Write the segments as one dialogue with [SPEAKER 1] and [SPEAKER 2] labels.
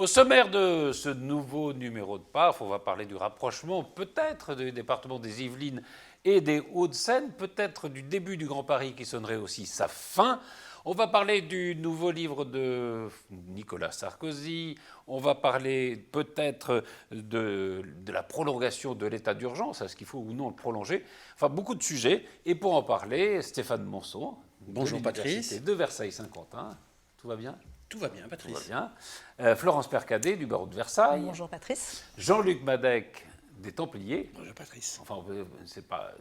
[SPEAKER 1] Au sommaire de ce nouveau numéro de PAF, on va parler du rapprochement peut-être du département des Yvelines et des Hauts-de-Seine, peut-être du début du Grand Paris qui sonnerait aussi sa fin. On va parler du nouveau livre de Nicolas Sarkozy, on va parler peut-être de la prolongation de l'état d'urgence, est-ce qu'il faut ou non le prolonger, enfin beaucoup de sujets. Et pour en parler, Stéphane Monson,
[SPEAKER 2] bonjour
[SPEAKER 1] de
[SPEAKER 2] Patrice,
[SPEAKER 1] de Versailles-Saint-Quentin. Tout va bien ?
[SPEAKER 2] Tout va bien, Patrice.
[SPEAKER 1] Tout va bien. Florence Percadet, du barreau de Versailles.
[SPEAKER 3] Bonjour Patrice.
[SPEAKER 1] Jean-Luc Madec, des Templiers.
[SPEAKER 2] Bonjour Patrice.
[SPEAKER 1] Enfin, c'est pas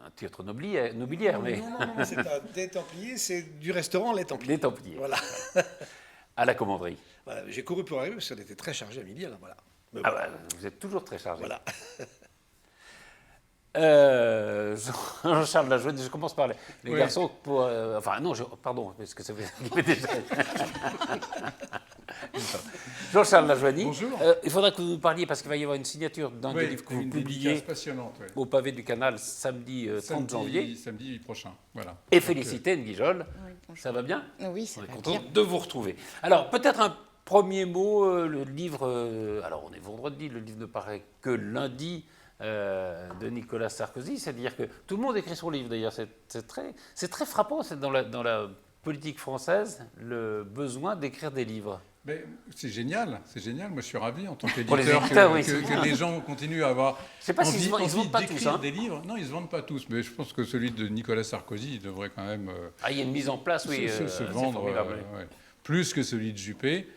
[SPEAKER 1] un titre nobiliaire, mais...
[SPEAKER 2] Non, c'est pas des Templiers, c'est du restaurant Les Templiers.
[SPEAKER 1] Les Templiers.
[SPEAKER 2] Voilà.
[SPEAKER 1] À la commanderie.
[SPEAKER 2] Voilà, j'ai couru pour arriver parce qu'on était très chargé à midi, alors voilà.
[SPEAKER 1] Mais vous êtes toujours très chargé.
[SPEAKER 2] Voilà.
[SPEAKER 1] Jean-Charles Lajoigny, je commence par les garçons. Pardon, parce que ça fait déjà. Jean-Charles Lajoigny.
[SPEAKER 4] Bonjour.
[SPEAKER 1] Il faudra que vous nous parliez, parce qu'il va y avoir une signature d'un des livres que vous publiez au pavé du canal samedi 30 janvier.
[SPEAKER 4] Samedi prochain, voilà.
[SPEAKER 1] Et Félicité Nguijol.
[SPEAKER 5] Oui,
[SPEAKER 1] ça va bien ?
[SPEAKER 5] Oui, ça
[SPEAKER 1] va bien. On est
[SPEAKER 5] bien.
[SPEAKER 1] content de vous retrouver. Alors, peut-être un premier mot, le livre... alors, on est vendredi, le livre ne paraît que lundi... de Nicolas Sarkozy, c'est-à-dire que tout le monde écrit son livre d'ailleurs, c'est très frappant dans la politique française, le besoin d'écrire des livres.
[SPEAKER 4] Mais c'est génial, moi je suis ravi en tant qu'éditeur
[SPEAKER 1] Pour les éditeurs, oui,
[SPEAKER 4] que les gens continuent à avoir
[SPEAKER 1] envie
[SPEAKER 4] envie
[SPEAKER 1] se vendent pas
[SPEAKER 4] d'écrire
[SPEAKER 1] tous, hein.
[SPEAKER 4] des livres. Non, ils ne se vendent pas tous, mais je pense que celui de Nicolas Sarkozy, il devrait quand même
[SPEAKER 1] il y a une mise en place, oui,
[SPEAKER 4] se vendre plus que celui de Juppé,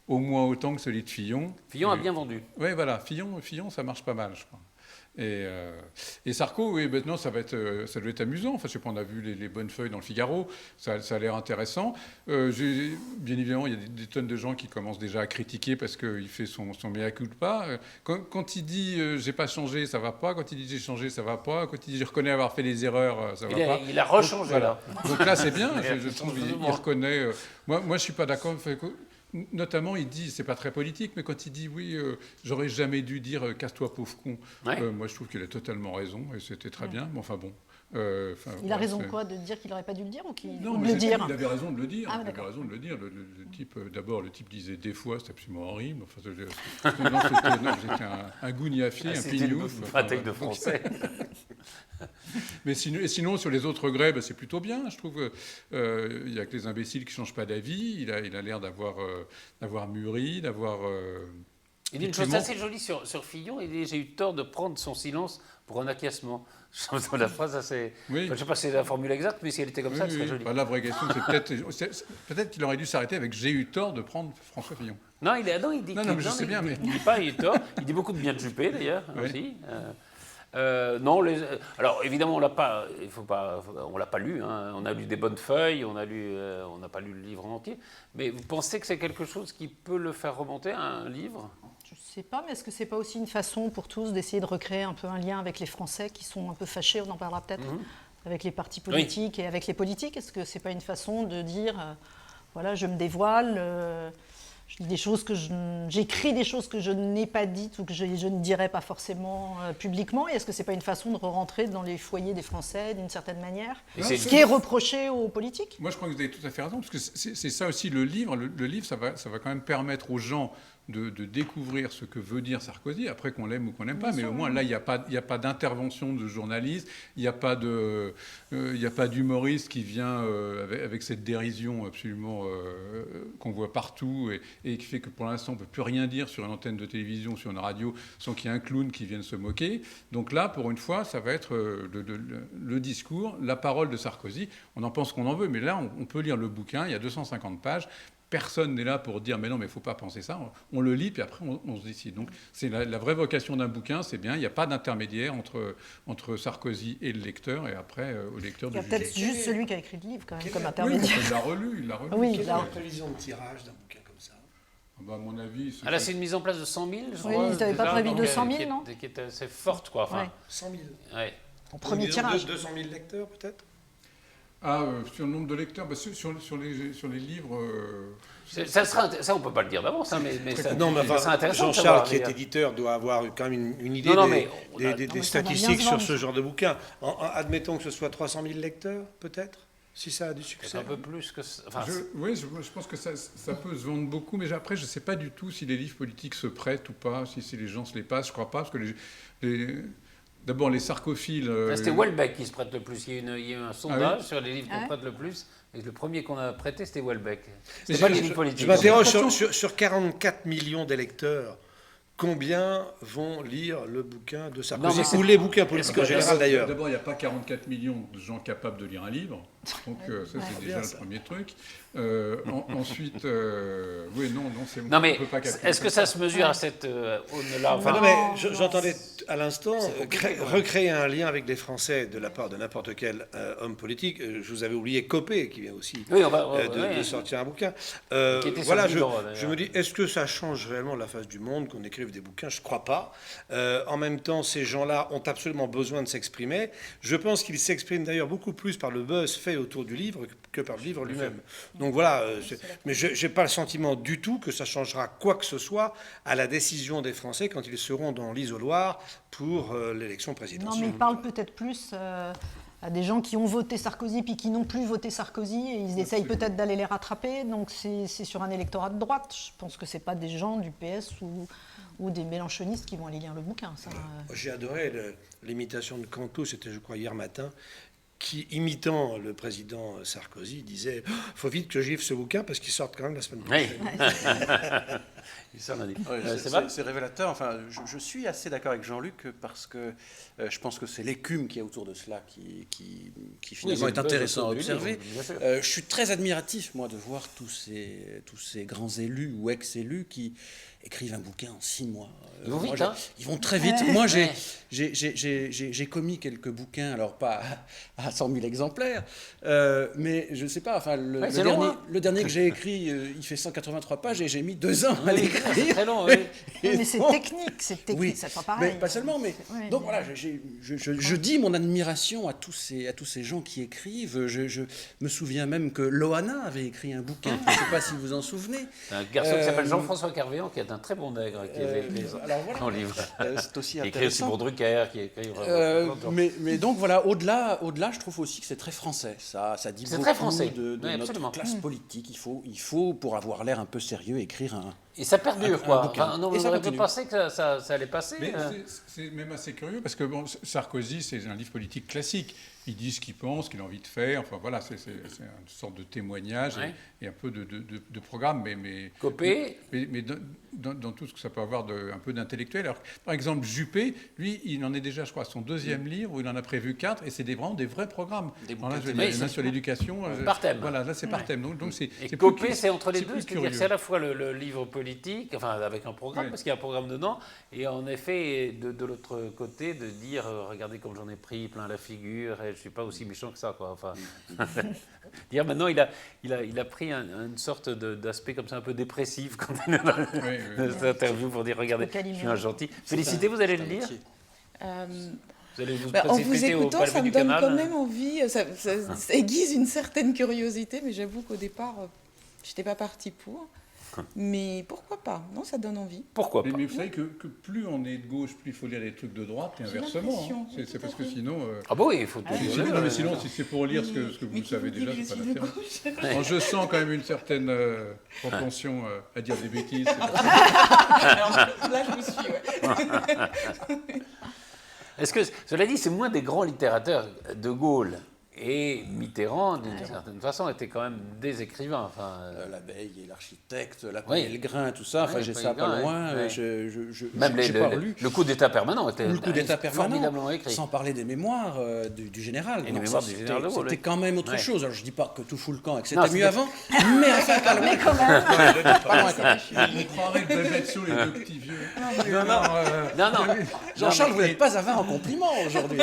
[SPEAKER 4] au moins autant que celui de Fillon.
[SPEAKER 1] Fillon a bien vendu.
[SPEAKER 4] Oui, voilà, Fillon ça marche pas mal, je crois. Et Sarko, oui, maintenant ça doit être amusant. Enfin, je sais pas, on a vu les bonnes feuilles dans le Figaro, ça a l'air intéressant. Bien évidemment, il y a des tonnes de gens qui commencent déjà à critiquer parce qu'il fait son mea culpa. Quand il dit j'ai pas changé, ça va pas. Quand il dit j'ai changé, ça va pas. Quand il dit je reconnais avoir fait des erreurs, ça va pas.
[SPEAKER 1] Il a rechangé.
[SPEAKER 4] Donc, voilà. Donc là, c'est bien. Je trouve qu'il reconnaît. Moi, je suis pas d'accord. Notamment, il dit, c'est pas très politique, mais quand il dit oui, j'aurais jamais dû dire casse-toi pauvre con, moi je trouve qu'il a totalement raison et c'était très bien. Mais enfin bon.
[SPEAKER 3] Il a raison quoi de dire qu'il n'aurait pas dû le dire ou
[SPEAKER 4] non,
[SPEAKER 3] de
[SPEAKER 4] mais
[SPEAKER 3] le dire.
[SPEAKER 4] Il avait raison de le dire.
[SPEAKER 3] Ah,
[SPEAKER 4] il avait raison de le dire. Le type, d'abord, le type disait des fois, c'est absolument horrible. Enfin, c'était un gougnafier, un pignouf.
[SPEAKER 1] C'était une bataille de français.
[SPEAKER 4] Mais sinon, sur les autres grès, c'est plutôt bien. Je trouve il n'y a que les imbéciles qui ne changent pas d'avis. Il a l'air d'avoir mûri, d'avoir...
[SPEAKER 1] Il dit une chose assez jolie sur Fillon. Il dit « J'ai eu tort de prendre son silence pour un acquiescement ». Je trouve la phrase assez...
[SPEAKER 4] Oui.
[SPEAKER 1] Enfin, je ne sais pas si c'est la formule exacte, mais si elle était comme ça, ce serait joli.
[SPEAKER 4] La vraie question, c'est peut-être qu'il aurait dû s'arrêter avec « J'ai eu tort de prendre François Fillon ».
[SPEAKER 1] Non, il dit...
[SPEAKER 4] Non, mais je sais bien, mais...
[SPEAKER 1] Il ne dit pas « J'ai eu tort ». Il dit beaucoup de bien de Juppé, d'ailleurs, aussi. Alors évidemment on l'a pas lu. Hein. On a lu des bonnes feuilles, on n'a pas lu le livre en entier. Mais vous pensez que c'est quelque chose qui peut le faire remonter, un livre ?
[SPEAKER 3] Je ne sais pas, mais est-ce que c'est pas aussi une façon pour tous d'essayer de recréer un peu un lien avec les Français qui sont un peu fâchés, on en parlera peut-être, avec les partis politiques et avec les politiques. Est-ce que c'est pas une façon de dire, voilà, je me dévoile, je dis des choses j'écris des choses que je n'ai pas dites ou que je ne dirais pas forcément publiquement. Et est-ce que c'est pas une façon de rentrer dans les foyers des Français d'une certaine manière, ce qui est reproché aux politiques ?
[SPEAKER 4] Moi, je crois que vous avez tout à fait raison, parce que c'est ça aussi le livre. Le livre, ça va quand même permettre aux gens de découvrir ce que veut dire Sarkozy, après qu'on l'aime ou qu'on n'aime pas, mais au moins là, il n'y a pas d'intervention de journaliste, il n'y a pas d'humoriste qui vient avec cette dérision absolument qu'on voit partout et qui fait que pour l'instant, on ne peut plus rien dire sur une antenne de télévision, sur une radio, sans qu'il y ait un clown qui vienne se moquer. Donc là, pour une fois, ça va être le discours, la parole de Sarkozy. On en pense qu'on en veut, mais là, on peut lire le bouquin, il y a 250 pages. Personne n'est là pour dire « mais non, mais il ne faut pas penser ça ». On le lit, puis après, on se décide. Donc, c'est la vraie vocation d'un bouquin, c'est bien. Il n'y a pas d'intermédiaire entre Sarkozy et le lecteur, et après, au lecteur de juger.
[SPEAKER 3] Il y a peut-être juste celui qui a écrit le livre, quand même, comme intermédiaire.
[SPEAKER 4] Oui, il l'a relu.
[SPEAKER 3] Oui,
[SPEAKER 2] Quelle est la prévision de tirage d'un bouquin comme ça ?
[SPEAKER 4] À mon avis...
[SPEAKER 1] Là, c'est une mise en place de 100 000, je crois.
[SPEAKER 3] Oui, ils n'avaient pas prévu 200 000, non ?
[SPEAKER 1] Qui est assez forte, quoi. Enfin,
[SPEAKER 2] 100 000.
[SPEAKER 1] Ouais.
[SPEAKER 3] En premier tirage.
[SPEAKER 2] 200 000 lecteurs, peut-être ?
[SPEAKER 4] Sur le nombre de lecteurs, sur les livres...
[SPEAKER 1] Ça, on ne peut pas le dire d'avance, hein, mais ça,
[SPEAKER 2] non, mais
[SPEAKER 1] ça serait intéressant.
[SPEAKER 2] Jean-Charles, qui est éditeur, doit avoir quand même une idée des statistiques sur ce genre de bouquin. Admettons que ce soit 300 000 lecteurs, peut-être ? Si ça a du
[SPEAKER 1] C'est
[SPEAKER 2] succès.
[SPEAKER 1] un peu plus que ça. Enfin,
[SPEAKER 4] Oui, je pense que ça peut se vendre beaucoup, mais après, je ne sais pas du tout si les livres politiques se prêtent ou pas, si les gens se les passent. Je ne crois pas, parce que d'abord, les sarcophiles...
[SPEAKER 1] c'était Houellebecq qui se prête le plus. Il y a eu un sondage
[SPEAKER 4] oui
[SPEAKER 1] sur les livres qu'on prête le plus. Et le premier qu'on a prêté, c'était Houellebecq.
[SPEAKER 4] Mais
[SPEAKER 1] C'était pas les livres
[SPEAKER 2] Je
[SPEAKER 1] politiques.
[SPEAKER 2] m'interroge sur 44 millions d'électeurs. Combien vont lire le bouquin de Sarkozy
[SPEAKER 1] Non, mais
[SPEAKER 2] ou les bouquins politiques en général d'ailleurs?
[SPEAKER 4] D'abord, il n'y a pas 44 millions de gens capables de lire un livre. Donc ça, c'est déjà
[SPEAKER 2] bien, ça.
[SPEAKER 4] le premier truc. Ensuite, oui, non, c'est...
[SPEAKER 1] Non, mais
[SPEAKER 4] on peut pas calculer
[SPEAKER 1] est-ce que ça se mesure à cette aune-là?
[SPEAKER 2] Enfin,
[SPEAKER 1] Enfin,
[SPEAKER 2] non, mais j'entendais à l'instant
[SPEAKER 1] compliqué, quand même.
[SPEAKER 2] recréer un lien avec les Français de la part de n'importe quel homme politique. Je vous avais oublié Copé, qui vient aussi
[SPEAKER 1] oui, on va.
[SPEAKER 2] de sortir un bouquin.
[SPEAKER 1] Qui était sur
[SPEAKER 2] Voilà,
[SPEAKER 1] le livre, d'ailleurs.
[SPEAKER 2] je me dis, est-ce que ça change réellement la face du monde qu'on écrive des bouquins? Je ne crois pas. En même temps, ces gens-là ont absolument besoin de s'exprimer. Je pense qu'ils s'expriment d'ailleurs beaucoup plus par le buzz fait autour du livre que par le livre lui-même. Donc voilà, mais je n'ai pas le sentiment du tout que ça changera quoi que ce soit à la décision des Français quand ils seront dans l'isoloir pour l'élection
[SPEAKER 3] Non,
[SPEAKER 2] présidentielle.
[SPEAKER 3] mais il parle peut-être plus à des gens qui ont voté Sarkozy puis qui n'ont plus voté Sarkozy et ils essayent peut-être d'aller les rattraper. Donc c'est sur un électorat de droite. Je pense que c'est pas des gens du PS ou des mélenchonistes qui vont aller lire le bouquin. Ça,
[SPEAKER 2] J'ai adoré l'imitation de Canto, c'était je crois hier matin, qui, imitant le président Sarkozy, disait « faut vite que je livre ce bouquin parce qu'il sort quand même la semaine
[SPEAKER 1] Oui.
[SPEAKER 2] prochaine
[SPEAKER 1] Ça, on a dit.
[SPEAKER 5] Ouais,
[SPEAKER 1] C'est vrai.
[SPEAKER 5] c'est révélateur. Enfin, je suis assez d'accord avec Jean-Luc parce que je pense que c'est l'écume qui est autour de cela qui finalement
[SPEAKER 1] c'est
[SPEAKER 5] est
[SPEAKER 1] le buzz
[SPEAKER 5] intéressant à
[SPEAKER 1] autour du livre,
[SPEAKER 5] observer.
[SPEAKER 1] bien sûr.
[SPEAKER 5] Je suis très admiratif, moi, de voir tous ces grands élus ou ex-élus qui écrivent un bouquin en 6 mois.
[SPEAKER 1] Ils vont vite,
[SPEAKER 5] Moi,
[SPEAKER 1] hein.
[SPEAKER 5] Ils vont très vite. Moi,
[SPEAKER 1] Ouais.
[SPEAKER 5] j'ai commis quelques bouquins, alors pas à 100 000 exemplaires, mais je ne sais pas, enfin,
[SPEAKER 1] Ouais, c'est long, hein.
[SPEAKER 5] le dernier que j'ai écrit, il fait 183 pages et j'ai mis 2 ans à
[SPEAKER 1] Oui,
[SPEAKER 5] l'écrire.
[SPEAKER 1] c'est très long, oui.
[SPEAKER 5] Et
[SPEAKER 3] mais c'est
[SPEAKER 5] donc-
[SPEAKER 3] technique,
[SPEAKER 5] Oui,
[SPEAKER 3] c'est pas pareil.
[SPEAKER 5] mais pas seulement, mais
[SPEAKER 3] Ouais.
[SPEAKER 5] donc voilà, je dis mon admiration à tous ces gens qui écrivent. Je me souviens même que Loana avait écrit un bouquin. Je ne sais pas si vous en souvenez.
[SPEAKER 1] Un garçon qui s'appelle
[SPEAKER 5] Euh,
[SPEAKER 1] Jean-François Carvéan, qui est un très bon nègre, qui avait écrit
[SPEAKER 5] alors voilà.
[SPEAKER 1] son livre.
[SPEAKER 5] C'est aussi
[SPEAKER 1] Qui écrit aussi
[SPEAKER 5] intéressant.
[SPEAKER 1] pour Drucker, qui écrit.
[SPEAKER 5] Mais donc voilà, au-delà, je trouve aussi que c'est très français. Ça dit
[SPEAKER 1] C'est
[SPEAKER 5] beaucoup
[SPEAKER 1] très français.
[SPEAKER 5] de
[SPEAKER 1] Oui,
[SPEAKER 5] notre
[SPEAKER 1] absolument.
[SPEAKER 5] classe politique. Il faut, pour avoir l'air un peu sérieux, écrire un.
[SPEAKER 1] Et ça perdure,
[SPEAKER 5] Un
[SPEAKER 1] quoi.
[SPEAKER 5] bouquin.
[SPEAKER 1] Enfin, non,
[SPEAKER 5] Et
[SPEAKER 1] on
[SPEAKER 5] ça
[SPEAKER 1] aurait pu
[SPEAKER 5] continue.
[SPEAKER 1] penser que ça allait passer.
[SPEAKER 4] Mais c'est même assez curieux parce que bon, Sarkozy, c'est un livre politique classique. Il dit ce qu'il pense, ce qu'il a envie de faire. Enfin voilà, c'est une sorte de témoignage
[SPEAKER 1] Ouais.
[SPEAKER 4] et un peu de programme. Mais
[SPEAKER 1] Copé.
[SPEAKER 4] mais dans tout ce que ça peut avoir un peu d'intellectuel. Alors, par exemple, Juppé, lui, il en est déjà, je crois, à son 2e livre où il en a prévu 4 et c'est vraiment des vrais programmes.
[SPEAKER 5] Des
[SPEAKER 4] Alors là,
[SPEAKER 5] bouquins
[SPEAKER 4] il y en a
[SPEAKER 1] thématiques.
[SPEAKER 4] un sur l'éducation.
[SPEAKER 1] Par thème.
[SPEAKER 4] Voilà, là c'est par thème. Donc c'est
[SPEAKER 1] Et
[SPEAKER 4] plus
[SPEAKER 1] Copé,
[SPEAKER 4] que-
[SPEAKER 1] c'est entre les deux,
[SPEAKER 4] plus
[SPEAKER 1] c'est-à-dire que
[SPEAKER 4] curieux.
[SPEAKER 1] c'est à la fois le livre politique, enfin avec un programme,
[SPEAKER 4] Oui.
[SPEAKER 1] parce qu'il y a un programme dedans, et en effet, de l'autre côté, de dire regardez comme j'en ai pris plein la figure, et je ne suis pas aussi méchant que ça, quoi. Enfin, dire maintenant, il a pris une sorte d'aspect comme ça un peu dépressif quand il est dans
[SPEAKER 4] Oui, oui.
[SPEAKER 1] cette interview pour dire regardez, je suis un gentil. Félicité, vous allez le lire. Vous allez vous
[SPEAKER 6] En vous
[SPEAKER 1] précipiter au
[SPEAKER 6] écoutant,
[SPEAKER 1] palais
[SPEAKER 6] ça me
[SPEAKER 1] du
[SPEAKER 6] donne
[SPEAKER 1] canal.
[SPEAKER 6] quand même envie, ça aiguise une certaine curiosité, mais j'avoue qu'au départ, je n'étais pas partie pour. Mais pourquoi pas? Non, ça donne envie.
[SPEAKER 1] Pourquoi pas?
[SPEAKER 4] Mais vous savez que plus on est de gauche, plus il faut lire des trucs de droite et
[SPEAKER 6] J'ai
[SPEAKER 4] inversement.
[SPEAKER 6] l'impression,
[SPEAKER 4] hein.
[SPEAKER 6] oui,
[SPEAKER 4] C'est
[SPEAKER 6] tout
[SPEAKER 4] parce
[SPEAKER 6] à
[SPEAKER 4] que
[SPEAKER 6] fait.
[SPEAKER 4] sinon.
[SPEAKER 1] Ah bah oui, il faut tout
[SPEAKER 4] Si-
[SPEAKER 1] lire.
[SPEAKER 4] non, mais sinon, si c'est pour lire ce que
[SPEAKER 6] Mais
[SPEAKER 4] vous
[SPEAKER 6] qui
[SPEAKER 4] savez
[SPEAKER 6] vous dit
[SPEAKER 4] déjà,
[SPEAKER 6] que
[SPEAKER 4] c'est pas
[SPEAKER 6] je suis de
[SPEAKER 4] l'intérêt.
[SPEAKER 6] gauche?
[SPEAKER 4] Bon, je sens quand même une certaine propension à dire des bêtises.
[SPEAKER 6] Alors, là, je vous suis, ouais.
[SPEAKER 1] Est-ce que, cela dit, c'est moins des grands littérateurs. De Gaulle et Mitterrand, d'une certaine façon, étaient quand même des écrivains. Enfin,
[SPEAKER 5] L'abeille et l'architecte, la
[SPEAKER 1] Oui.
[SPEAKER 5] paille et le grain, tout ça. Enfin,
[SPEAKER 1] Oui,
[SPEAKER 5] j'ai
[SPEAKER 1] paille
[SPEAKER 5] ça
[SPEAKER 1] et
[SPEAKER 5] pas
[SPEAKER 1] grain,
[SPEAKER 5] loin.
[SPEAKER 1] ouais.
[SPEAKER 5] Même
[SPEAKER 1] même
[SPEAKER 5] j'ai pas relu.
[SPEAKER 1] le coup d'État permanent était
[SPEAKER 5] Le coup d'État permanent,
[SPEAKER 1] formidablement écrit.
[SPEAKER 5] sans parler des mémoires du général.
[SPEAKER 1] Et les
[SPEAKER 5] Donc
[SPEAKER 1] mémoires
[SPEAKER 5] ça,
[SPEAKER 1] du général de Gaulle,
[SPEAKER 5] C'était
[SPEAKER 1] oui.
[SPEAKER 5] quand même autre
[SPEAKER 1] Ouais.
[SPEAKER 5] chose. Alors je dis pas que tout fout le camp et que
[SPEAKER 1] Non,
[SPEAKER 5] c'était mieux
[SPEAKER 1] c'était-
[SPEAKER 5] avant, mais enfin pas loin.
[SPEAKER 3] quand même.
[SPEAKER 5] Pas loin, quand même.
[SPEAKER 4] On croirait que Bebetzio les deux petits vieux.
[SPEAKER 1] Non, non.
[SPEAKER 5] Jean-Charles, vous n'êtes pas à 20 en compliment aujourd'hui.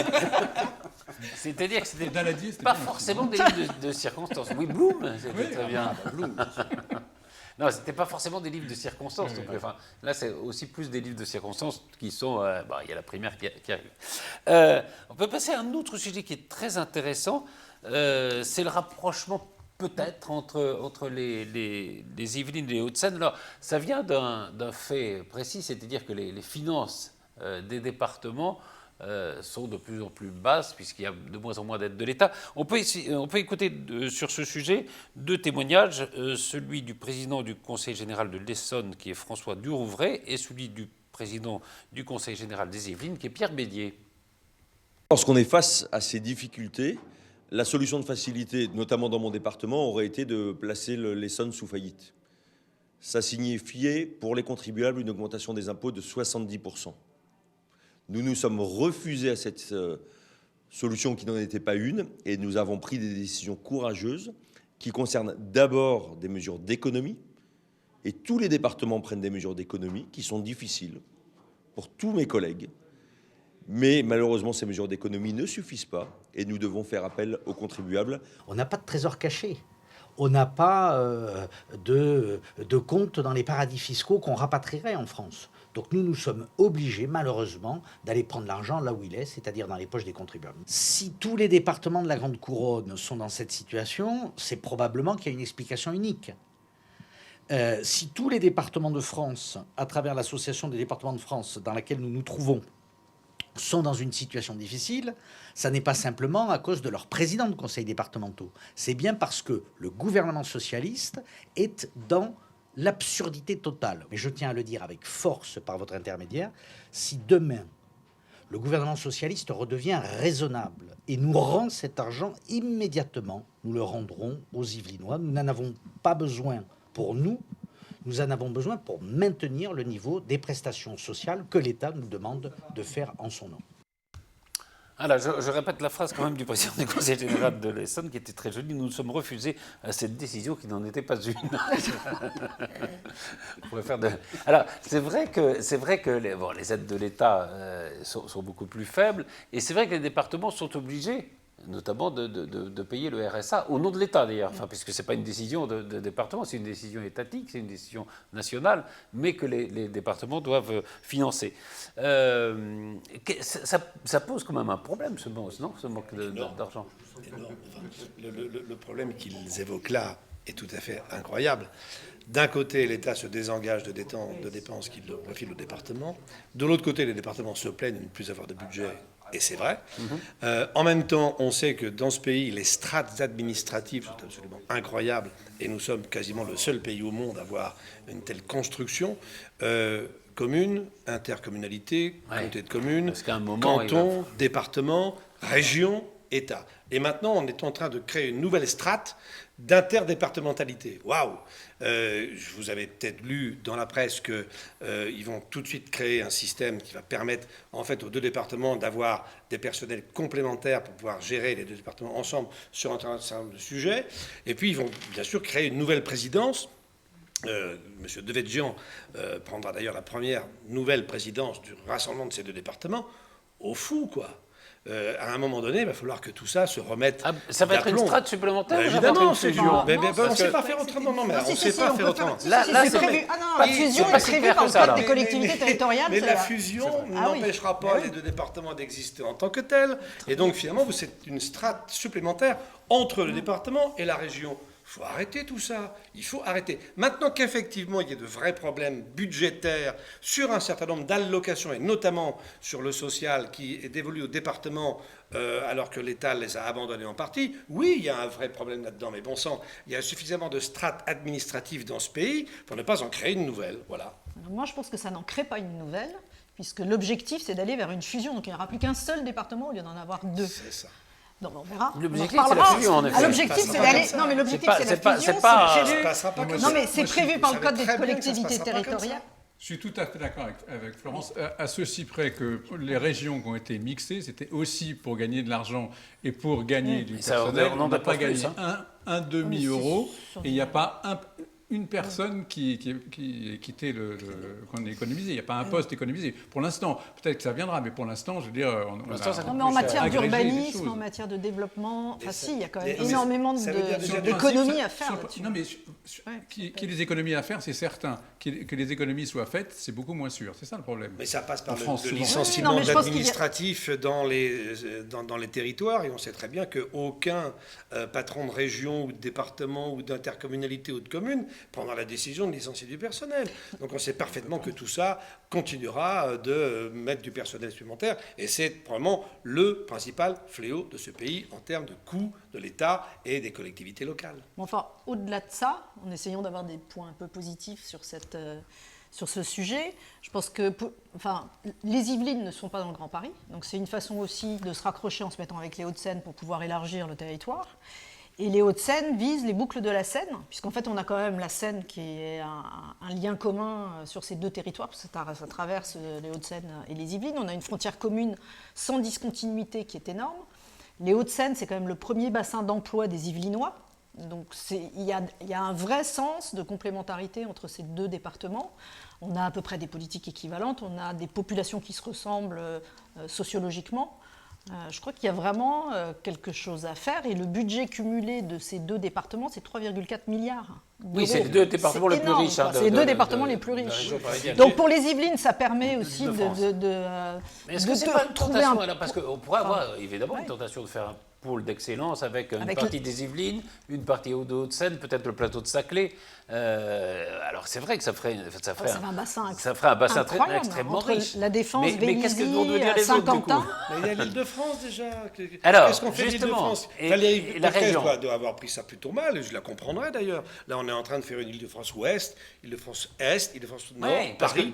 [SPEAKER 1] C'est-à-dire que c'était
[SPEAKER 4] Daladier, c'était
[SPEAKER 1] pas
[SPEAKER 4] bien.
[SPEAKER 1] forcément des livres de circonstances. Oui, Bloom, c'était
[SPEAKER 4] Oui,
[SPEAKER 1] très bien.
[SPEAKER 5] Bloom.
[SPEAKER 1] Non, c'était pas forcément des livres de circonstances. non plus. Enfin, là, c'est aussi plus des livres de circonstances qui sont. Il y a la primaire qui arrive. On peut passer à un autre sujet qui est très intéressant. C'est le rapprochement peut-être entre les Yvelines et les Hauts-de-Seine. Alors, ça vient d'un fait précis, c'est-à-dire que les finances des départements sont de plus en plus basses, puisqu'il y a de moins en moins d'aide de l'État. On peut écouter sur ce sujet 2 témoignages, celui du président du Conseil général de l'Essonne, qui est François Durouvray, et celui du président du Conseil général des Yvelines, qui est Pierre Bédier.
[SPEAKER 7] Lorsqu'on est face à ces difficultés, la solution de facilité, notamment dans mon département, aurait été de placer l'Essonne sous faillite. Ça signifiait pour les contribuables une augmentation des impôts de 70%. Nous nous sommes refusés à cette solution qui n'en était pas une, et nous avons pris des décisions courageuses qui concernent d'abord des mesures d'économie, et tous les départements prennent des mesures d'économie qui sont difficiles pour tous mes collègues. Mais malheureusement, ces mesures d'économie ne suffisent pas, et nous devons faire appel aux contribuables.
[SPEAKER 8] On n'a pas de trésor caché. On n'a pas de compte dans les paradis fiscaux qu'on rapatrierait en France. Donc nous sommes obligés, malheureusement, d'aller prendre l'argent là où il est, c'est-à-dire dans les poches des contribuables. Si tous les départements de la Grande Couronne sont dans cette situation, c'est probablement qu'il y a une explication unique. Si tous les départements de France, à travers l'association des départements de France dans laquelle nous nous trouvons, sont dans une situation difficile, ça n'est pas simplement à cause de leurs présidents de conseils départementaux. C'est bien parce que le gouvernement socialiste est dans l'absurdité totale. Mais je tiens à le dire avec force par votre intermédiaire, si demain le gouvernement socialiste redevient raisonnable et nous rend cet argent immédiatement, nous le rendrons aux Yvelinois. Nous n'en avons pas besoin pour nous, nous en avons besoin pour maintenir le niveau des prestations sociales que l'État nous demande de faire en son nom.
[SPEAKER 1] Alors, je répète la phrase quand même du président du Conseil général de l'Essonne qui était très jolie. Nous nous sommes refusés à cette décision qui n'en était pas une. Alors, c'est vrai que les aides de l'État sont beaucoup plus faibles, et c'est vrai que les départements sont obligés, notamment de payer le RSA, au nom de l'État d'ailleurs, puisque ce n'est pas une décision de département, c'est une décision étatique, c'est une décision nationale, mais que les départements doivent financer. Ça pose quand même un problème, ce manque d'argent.
[SPEAKER 2] Le problème qu'ils évoquent là est tout à fait incroyable. D'un côté, l'État se désengage de dépenses qu'il refile au département. De l'autre côté, les départements se plaignent de ne plus avoir de budget. Et c'est vrai. En même temps, on sait que dans ce pays, les strates administratives sont absolument incroyables. Et nous sommes quasiment le seul pays au monde à avoir une telle construction. Commune, intercommunalité, communauté de communes, canton, département, région, État. Et maintenant, on est en train de créer une nouvelle strate d'interdépartementalité. Waouh! Vous avez peut-être lu dans la presse qu'ils vont tout de suite créer un système qui va permettre en fait aux 2 départements d'avoir des personnels complémentaires pour pouvoir gérer les 2 départements ensemble sur un certain nombre de sujets. Et puis ils vont bien sûr créer une nouvelle présidence. Monsieur Devedjian prendra d'ailleurs la première nouvelle présidence du rassemblement de ces 2 départements. Au fou, quoi. À un moment donné, il va falloir que tout ça se remette.
[SPEAKER 1] Ça va être une strate supplémentaire.
[SPEAKER 2] Évidemment, c'est dur. On ne sait pas faire autrement. Non, mais on ne sait pas faire autrement.
[SPEAKER 3] Là, c'est prévu. Ah non, la fusion est prévue par le Code des collectivités territoriales.
[SPEAKER 2] Mais la fusion n'empêchera pas les 2 départements d'exister en tant que tels. Et donc, finalement, c'est une strate supplémentaire entre le département et la région. Il faut arrêter tout ça. Il faut arrêter. Maintenant qu'effectivement, il y a de vrais problèmes budgétaires sur un certain nombre d'allocations, et notamment sur le social qui est dévolu au département alors que l'État les a abandonnés en partie, oui, il y a un vrai problème là-dedans. Mais bon sang, il y a suffisamment de strates administratives dans ce pays pour ne pas en créer une nouvelle. Voilà.
[SPEAKER 3] Alors moi, je pense que ça n'en crée pas une nouvelle, puisque l'objectif, c'est d'aller vers une fusion. Donc il n'y aura plus qu'un seul département au lieu d'en avoir 2.
[SPEAKER 2] C'est ça.
[SPEAKER 3] Non, on verra.
[SPEAKER 1] L'objectif, c'est la fusion, en effet.
[SPEAKER 3] L'objectif, c'est d'aller. Non, mais l'objectif, c'est la fusion. Non, mais c'est prévu par le Code des collectivités territoriales.
[SPEAKER 4] Je suis tout à fait d'accord avec Florence, à ceci près que les régions qui ont été mixées, c'était aussi pour gagner de l'argent et pour gagner du personnel. On n'a pas gagné un demi-euro et il n'y a pas une personne qui quittait qu'on a économisé. Il n'y a pas un poste économisé. Pour l'instant, peut-être que ça viendra, mais pour l'instant, je veux dire...
[SPEAKER 3] Non, mais en matière d'urbanisme, en matière de développement, enfin si, il y a quand même énormément d'économies à faire là-dessus.
[SPEAKER 4] Non, mais qu'il y ait des économies à faire, c'est certain. Que les économies soient faites, c'est beaucoup moins sûr. C'est ça le problème.
[SPEAKER 2] Mais ça passe par le licenciement administratif dans les territoires, et on sait très bien qu'aucun patron de région ou de département ou d'intercommunalité ou de commune pendant la décision de licencier du personnel. Donc on sait parfaitement que tout ça continuera de mettre du personnel supplémentaire, et c'est probablement le principal fléau de ce pays en termes de coûts de l'État et des collectivités locales.
[SPEAKER 3] Enfin, au-delà de ça, en essayant d'avoir des points un peu positifs sur ce sujet, je pense que les Yvelines ne sont pas dans le Grand Paris, donc c'est une façon aussi de se raccrocher en se mettant avec les Hauts-de-Seine pour pouvoir élargir le territoire. Et les Hauts-de-Seine visent les boucles de la Seine, puisqu'en fait on a quand même la Seine qui est un lien commun sur ces deux territoires, parce que ça traverse les Hauts-de-Seine et les Yvelines. On a une frontière commune sans discontinuité qui est énorme. Les Hauts-de-Seine, c'est quand même le premier bassin d'emploi des Yvelinois. Donc il y a un vrai sens de complémentarité entre ces deux départements. On a à peu près des politiques équivalentes, on a des populations qui se ressemblent sociologiquement. Je crois qu'il y a vraiment quelque chose à faire, et le budget cumulé de ces deux départements, c'est 3,4 milliards d'euros.
[SPEAKER 1] Oui, c'est les deux départements les plus riches.
[SPEAKER 3] C'est les deux départements les plus riches. Donc pour les Yvelines, ça permet aussi
[SPEAKER 1] Mais est-ce que c'est pas une
[SPEAKER 3] trouver
[SPEAKER 1] tentation alors, parce qu'on pourrait avoir évidemment une tentation de faire un pôle d'excellence avec une partie des Yvelines, une partie de Hauts-de-Seine, peut-être le plateau de Saclay. Alors c'est vrai que ça ferait un bassin extrêmement riche.
[SPEAKER 3] La Défense,
[SPEAKER 1] mais qu'est-ce que vont devenir les autres du coup?
[SPEAKER 2] Mais il y a l'Île-de-France déjà.
[SPEAKER 1] Alors,
[SPEAKER 2] qu'est-ce qu'on fait de l'Île-de-France? Valérie Pécresse doit avoir pris ça plutôt mal, et je la comprendrais d'ailleurs. Là, on est en train de faire une Île-de-France Ouest, Île-de-France Est, Île-de-France Nord, Paris.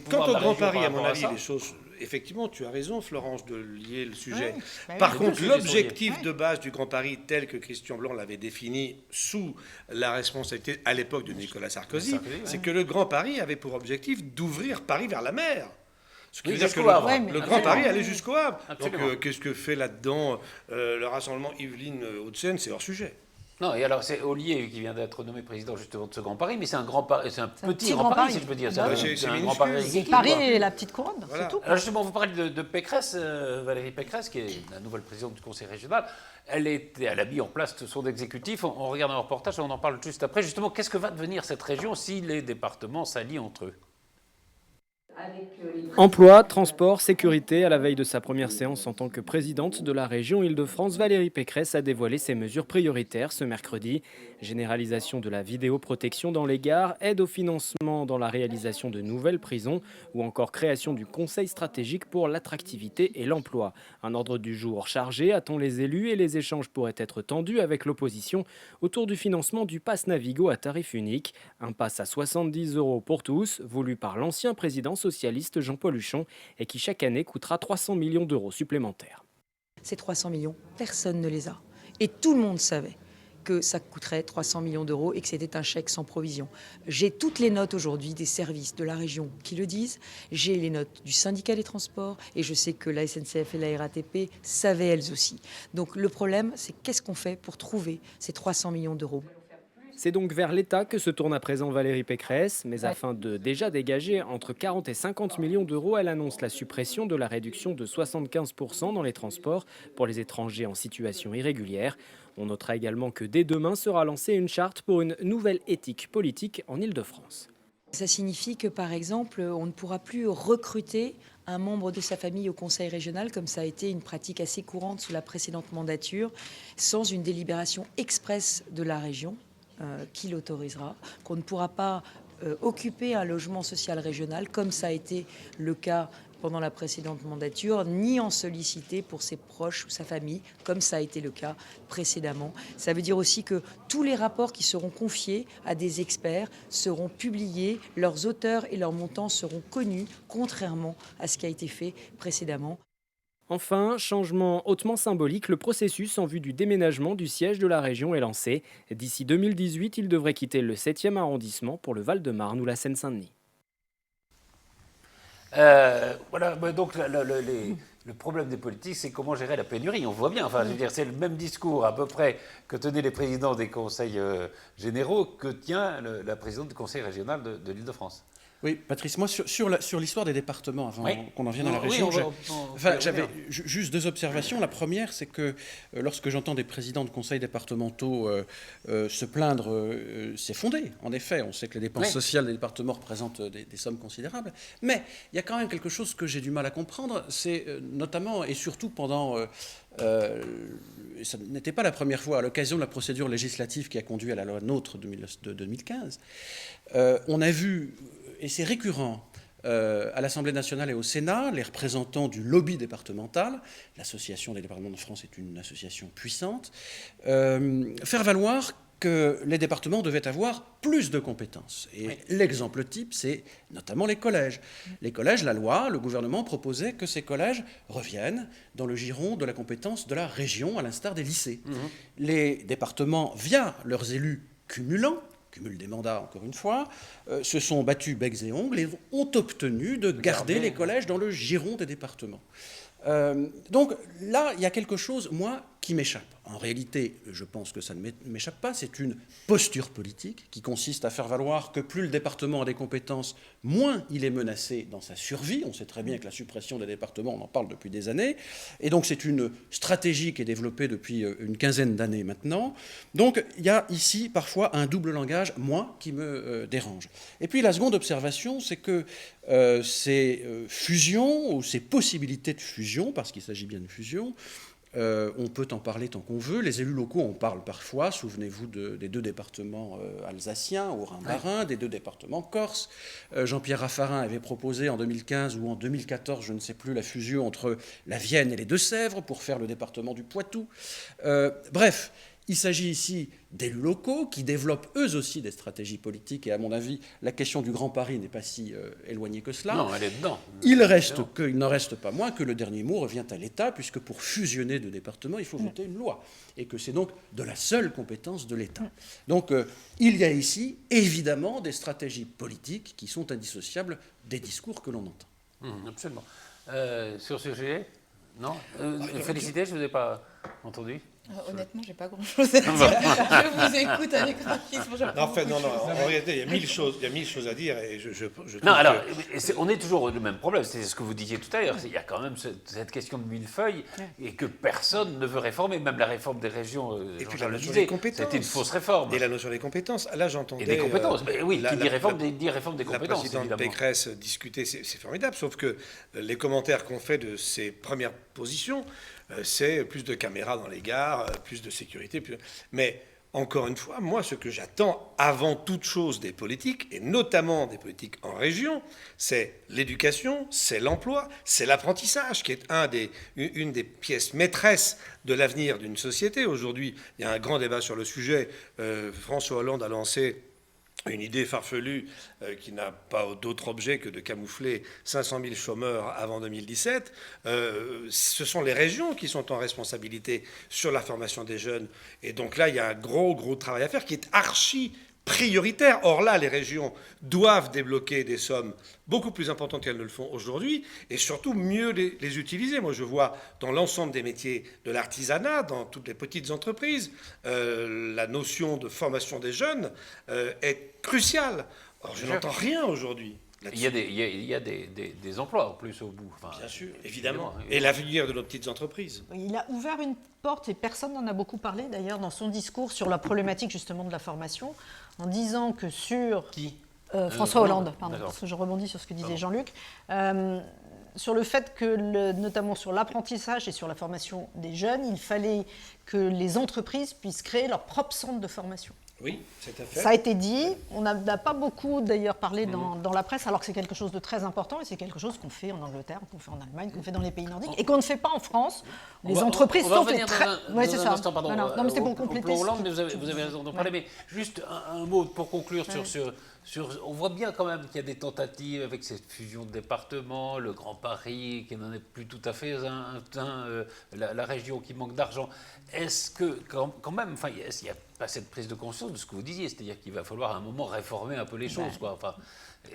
[SPEAKER 2] Quant au Grand Paris, à mon avis, les choses... Effectivement, tu as raison, Florence, de lier le sujet. Par contre, l'objectif de base du Grand Paris, tel que Christian Blanc l'avait défini sous la responsabilité à l'époque de Nicolas Sarkozy, c'est que le Grand Paris avait pour objectif d'ouvrir Paris vers la mer. Ce qui veut dire que le Grand Paris allait jusqu'au Havre. Donc, qu'est-ce que fait là-dedans le rassemblement Yvelines-Hauts-de-Seine? C'est hors sujet.
[SPEAKER 1] Non, et alors c'est Ollier qui vient d'être nommé président justement de ce Grand Paris, mais c'est un petit Grand Paris, si je peux dire.
[SPEAKER 3] C'est
[SPEAKER 1] un Grand Paris.
[SPEAKER 3] C'est Paris et la petite couronne, c'est tout.
[SPEAKER 1] Alors justement, vous parlez de Pécresse, Valérie Pécresse, qui est la nouvelle présidente du Conseil régional. Elle a mis en place son exécutif. On regarde un reportage, on en parle juste après. Justement, qu'est-ce que va devenir cette région si les départements s'allient entre eux?
[SPEAKER 9] Emploi, transport, sécurité. À la veille de sa première séance en tant que présidente de la région Île-de-France, Valérie Pécresse a dévoilé ses mesures prioritaires ce mercredi. Généralisation de la vidéoprotection dans les gares, aide au financement dans la réalisation de nouvelles prisons ou encore création du Conseil stratégique pour l'attractivité et l'emploi. Un ordre du jour chargé attend les élus, et les échanges pourraient être tendus avec l'opposition autour du financement du pass Navigo à tarif unique. Un pass à 70 € pour tous, voulu par l'ancien président socialiste Jean-Paul Huchon, et qui chaque année coûtera 300 millions d'euros supplémentaires.
[SPEAKER 10] Ces 300 millions, personne ne les a. Et tout le monde savait que ça coûterait 300 millions d'euros et que c'était un chèque sans provision. J'ai toutes les notes aujourd'hui des services de la région qui le disent. J'ai les notes du syndicat des transports, et je sais que la SNCF et la RATP savaient elles aussi. Donc le problème, c'est qu'est-ce qu'on fait pour trouver ces 300 millions d'euros ?
[SPEAKER 9] C'est donc vers l'État que se tourne à présent Valérie Pécresse, mais afin de déjà dégager entre 40 et 50 millions d'euros, elle annonce la suppression de la réduction de 75% dans les transports pour les étrangers en situation irrégulière. On notera également que dès demain sera lancée une charte pour une nouvelle éthique politique en Île-de-France.
[SPEAKER 10] Ça signifie que, par exemple, on ne pourra plus recruter un membre de sa famille au conseil régional, comme ça a été une pratique assez courante sous la précédente mandature, sans une délibération expresse de la région qui l'autorisera, qu'on ne pourra pas occuper un logement social régional, comme ça a été le cas pendant la précédente mandature, ni en solliciter pour ses proches ou sa famille, comme ça a été le cas précédemment. Ça veut dire aussi que tous les rapports qui seront confiés à des experts seront publiés, leurs auteurs et leurs montants seront connus, contrairement à ce qui a été fait précédemment.
[SPEAKER 9] Enfin, changement hautement symbolique, le processus en vue du déménagement du siège de la région est lancé. D'ici 2018, il devrait quitter le 7e arrondissement pour le Val-de-Marne ou la Seine-Saint-Denis.
[SPEAKER 1] Voilà, donc le problème des politiques, c'est comment gérer la pénurie. On voit bien, enfin, je veux dire, c'est le même discours à peu près que tenaient les présidents des conseils généraux que tient la présidente du conseil régional de l'Île-de-France.
[SPEAKER 5] Oui, Patrice, moi sur l'histoire des départements, avant qu'on en vienne à la
[SPEAKER 1] Oui,
[SPEAKER 5] région, j'avais
[SPEAKER 1] revenir.
[SPEAKER 5] juste deux observations. La première, c'est que lorsque j'entends des présidents de conseils départementaux se plaindre, c'est fondé. En effet, on sait que les dépenses sociales des départements représentent des sommes considérables. Mais il y a quand même quelque chose que j'ai du mal à comprendre, c'est notamment et surtout pendant... ça n'était pas la première fois, à l'occasion de la procédure législative qui a conduit à la loi NOTRe de 2015, on a vu, et c'est récurrent, à l'Assemblée nationale et au Sénat, les représentants du lobby départemental, l'Association des départements de France est une association puissante, faire valoir que les départements devaient avoir plus de compétences. Et l'exemple type, c'est notamment les collèges. Les collèges, la loi, le gouvernement proposait que ces collèges reviennent dans le giron de la compétence de la région, à l'instar des lycées. Les départements, via leurs élus cumulants, cumul des mandats encore une fois, se sont battus becs et ongles et ont obtenu de garder les collèges dans le giron des départements. Donc là, il y a quelque chose, moi, qui m'échappe. En réalité, je pense que ça ne m'échappe pas, c'est une posture politique qui consiste à faire valoir que plus le département a des compétences, moins il est menacé dans sa survie. On sait très bien que la suppression des départements, on en parle depuis des années. Et donc c'est une stratégie qui est développée depuis une quinzaine d'années maintenant. Donc il y a ici parfois un double langage, moi, qui me dérange. Et puis la seconde observation, c'est que ces fusions ou ces possibilités de fusion, parce qu'il s'agit bien de fusion, on peut en parler tant qu'on veut. Les élus locaux en parlent parfois. Souvenez-vous des deux départements alsaciens, Haut-Rhin-Bas-Rhin, des deux départements corses. Jean-Pierre Raffarin avait proposé en 2015 ou en 2014, je ne sais plus, la fusion entre la Vienne et les Deux-Sèvres pour faire le département du Poitou. Bref, il s'agit ici d'élus locaux qui développent eux aussi des stratégies politiques. Et à mon avis, la question du Grand Paris n'est pas si éloignée que cela.
[SPEAKER 1] Non, elle est dedans.
[SPEAKER 5] Il n'en reste pas moins que le dernier mot revient à l'État, puisque pour fusionner deux départements, il faut voter une loi. Et que c'est donc de la seule compétence de l'État. Donc il y a ici, évidemment, des stratégies politiques qui sont indissociables des discours que l'on entend.
[SPEAKER 1] Absolument. Sur ce sujet, non Félicité, je ne vous ai pas entendu.
[SPEAKER 6] Honnêtement, j'ai pas grand-chose à dire. Je vous écoute avec rapidement.
[SPEAKER 2] En réalité, il y a mille choses à dire. Et je
[SPEAKER 1] non, alors, on est toujours le même problème. C'est ce que vous disiez tout à l'heure. Il y a quand même cette question de millefeuille et que personne ne veut réformer. Même la réforme des régions,
[SPEAKER 2] et puis la
[SPEAKER 1] le
[SPEAKER 2] notion
[SPEAKER 1] disait,
[SPEAKER 2] des compétences.
[SPEAKER 1] c'était une fausse réforme.
[SPEAKER 2] Et la notion des compétences. Là, j'entendais...
[SPEAKER 1] Et des compétences. Mais oui, qui dit réforme des compétences,
[SPEAKER 2] la présidente
[SPEAKER 1] évidemment.
[SPEAKER 2] Pécresse discuter, c'est formidable. Sauf que les commentaires qu'on fait de ses premières positions, c'est plus de caméras dans les gares, plus de sécurité. Mais encore une fois, moi, ce que j'attends avant toute chose des politiques, et notamment des politiques en région, c'est l'éducation, c'est l'emploi, c'est l'apprentissage, qui est une des pièces maîtresses de l'avenir d'une société. Aujourd'hui, il y a un grand débat sur le sujet. François Hollande a lancé une idée farfelue qui n'a pas d'autre objet que de camoufler 500 000 chômeurs avant 2017. Ce sont les régions qui sont en responsabilité sur la formation des jeunes. Et donc là, il y a un gros travail à faire qui est archi prioritaire. Or là, les régions doivent débloquer des sommes beaucoup plus importantes qu'elles ne le font aujourd'hui et surtout mieux les utiliser. Moi, je vois dans l'ensemble des métiers de l'artisanat, dans toutes les petites entreprises, la notion de formation des jeunes est cruciale. Or, je n'entends rien aujourd'hui.
[SPEAKER 1] Il y a des emplois en plus au bout. Enfin,
[SPEAKER 2] bien sûr, évidemment. Et l'avenir de nos petites entreprises.
[SPEAKER 3] Il a ouvert une porte, et personne n'en a beaucoup parlé d'ailleurs dans son discours sur la problématique justement de la formation, en disant que sur...
[SPEAKER 1] Qui
[SPEAKER 3] François Hollande, pardon, parce que je rebondis sur ce que disait Jean-Luc, sur le fait que, notamment sur l'apprentissage et sur la formation des jeunes, il fallait que les entreprises puissent créer leur propre centre de formation.
[SPEAKER 2] Oui, c'est à fait.
[SPEAKER 3] Ça a été dit, on n'a pas beaucoup d'ailleurs parlé dans la presse, alors que c'est quelque chose de très important et c'est quelque chose qu'on fait en Angleterre, qu'on fait en Allemagne, qu'on fait dans les pays nordiques et qu'on ne fait pas en France. Les entreprises sont très...
[SPEAKER 1] Oui, c'est ça. Instant, pardon,
[SPEAKER 3] non, mais c'était pour compléter.
[SPEAKER 1] Hollande, mais vous avez raison d'en parler, mais juste un mot pour conclure on voit bien quand même qu'il y a des tentatives avec cette fusion de départements, le Grand Paris qui n'en est plus tout à fait la région qui manque d'argent. Est-ce que quand même, enfin, il n'y a pas cette prise de conscience de ce que vous disiez, c'est-à-dire qu'il va falloir à un moment réformer un peu les choses, quoi. Enfin,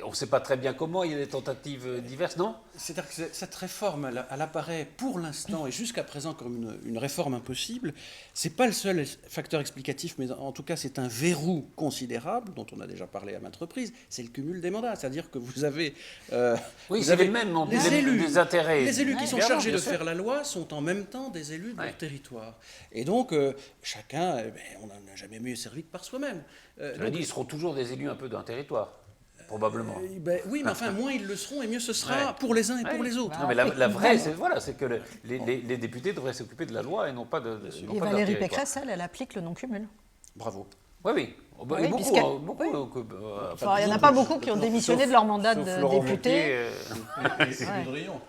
[SPEAKER 1] on ne sait pas très bien comment, il y a des tentatives diverses, non ?
[SPEAKER 5] C'est-à-dire que cette réforme, elle apparaît pour l'instant et jusqu'à présent comme une réforme impossible. Ce n'est pas le seul facteur explicatif, mais en tout cas c'est un verrou considérable, dont on a déjà parlé à maintes entreprise, c'est le cumul des mandats. C'est-à-dire que vous avez,
[SPEAKER 1] Oui,
[SPEAKER 5] vous
[SPEAKER 1] c'est
[SPEAKER 5] avez
[SPEAKER 1] les mêmes,
[SPEAKER 5] les élus.
[SPEAKER 1] des intérêts.
[SPEAKER 5] Les élus qui sont
[SPEAKER 1] Évidemment,
[SPEAKER 5] chargés de
[SPEAKER 1] bien sûr.
[SPEAKER 5] faire la loi sont en même temps des élus de
[SPEAKER 1] Ouais.
[SPEAKER 5] leur territoire. Et donc, chacun, on n'en a jamais mieux servi que par soi-même.
[SPEAKER 1] Cela dit, ils seront toujours des élus un peu d'un territoire, probablement.
[SPEAKER 5] Oui, mais enfin, moins ils le seront et mieux ce sera
[SPEAKER 1] Ouais.
[SPEAKER 5] pour les uns et pour les autres.
[SPEAKER 1] Non, mais la vraie, c'est que les députés devraient s'occuper de la loi et non pas de. non
[SPEAKER 3] Et
[SPEAKER 1] pas de leur
[SPEAKER 3] Valérie
[SPEAKER 1] territoire.
[SPEAKER 3] Pécresse, elle applique le non-cumul.
[SPEAKER 5] Bravo.
[SPEAKER 1] Oui, oui. Oh, bah,
[SPEAKER 3] Oui,
[SPEAKER 1] et beaucoup,
[SPEAKER 3] puisqu'elle-
[SPEAKER 1] hein, beaucoup.
[SPEAKER 3] oui. Enfin, il n'y en a pas beaucoup qui ont démissionné de leur mandat
[SPEAKER 1] sauf
[SPEAKER 3] de
[SPEAKER 1] Laurent
[SPEAKER 3] député.
[SPEAKER 1] Wauquiez,
[SPEAKER 4] Le Drian.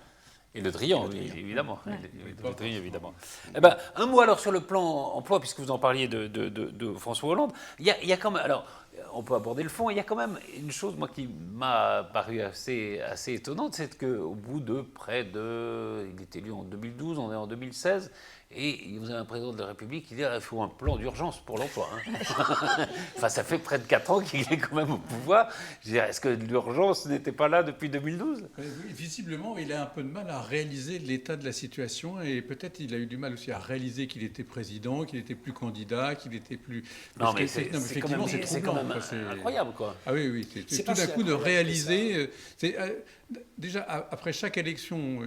[SPEAKER 1] et Le Drian, oui, évidemment. Le Drian, évidemment. Eh ben, un mot alors sur le plan emploi, puisque vous en parliez de François Hollande. Il y a quand même. Alors, on peut aborder le fond. Il y a quand même une chose, moi, qui m'a paru assez étonnante, c'est qu'au bout de près de. Il est élu en 2012, on est en 2016. Et vous avez un président de la République qui dit qu'il faut un plan d'urgence pour l'emploi. Hein. Enfin, ça fait près de 4 ans qu'il est quand même au pouvoir. Je veux dire, est-ce que l'urgence n'était pas là depuis 2012
[SPEAKER 4] Oui, visiblement, il a un peu de mal à réaliser l'état de la situation et peut-être il a eu du mal aussi à réaliser qu'il était président, qu'il était plus candidat, qu'il était plus.
[SPEAKER 1] Non, mais
[SPEAKER 4] effectivement, c'est
[SPEAKER 1] quand
[SPEAKER 4] troublant.
[SPEAKER 1] même
[SPEAKER 4] quoi,
[SPEAKER 1] incroyable, quoi.
[SPEAKER 4] Ah oui, oui,
[SPEAKER 2] C'est
[SPEAKER 4] tout
[SPEAKER 2] pas
[SPEAKER 4] d'un
[SPEAKER 2] si
[SPEAKER 4] coup de
[SPEAKER 2] incroyable que
[SPEAKER 4] réaliser. Déjà, après chaque élection,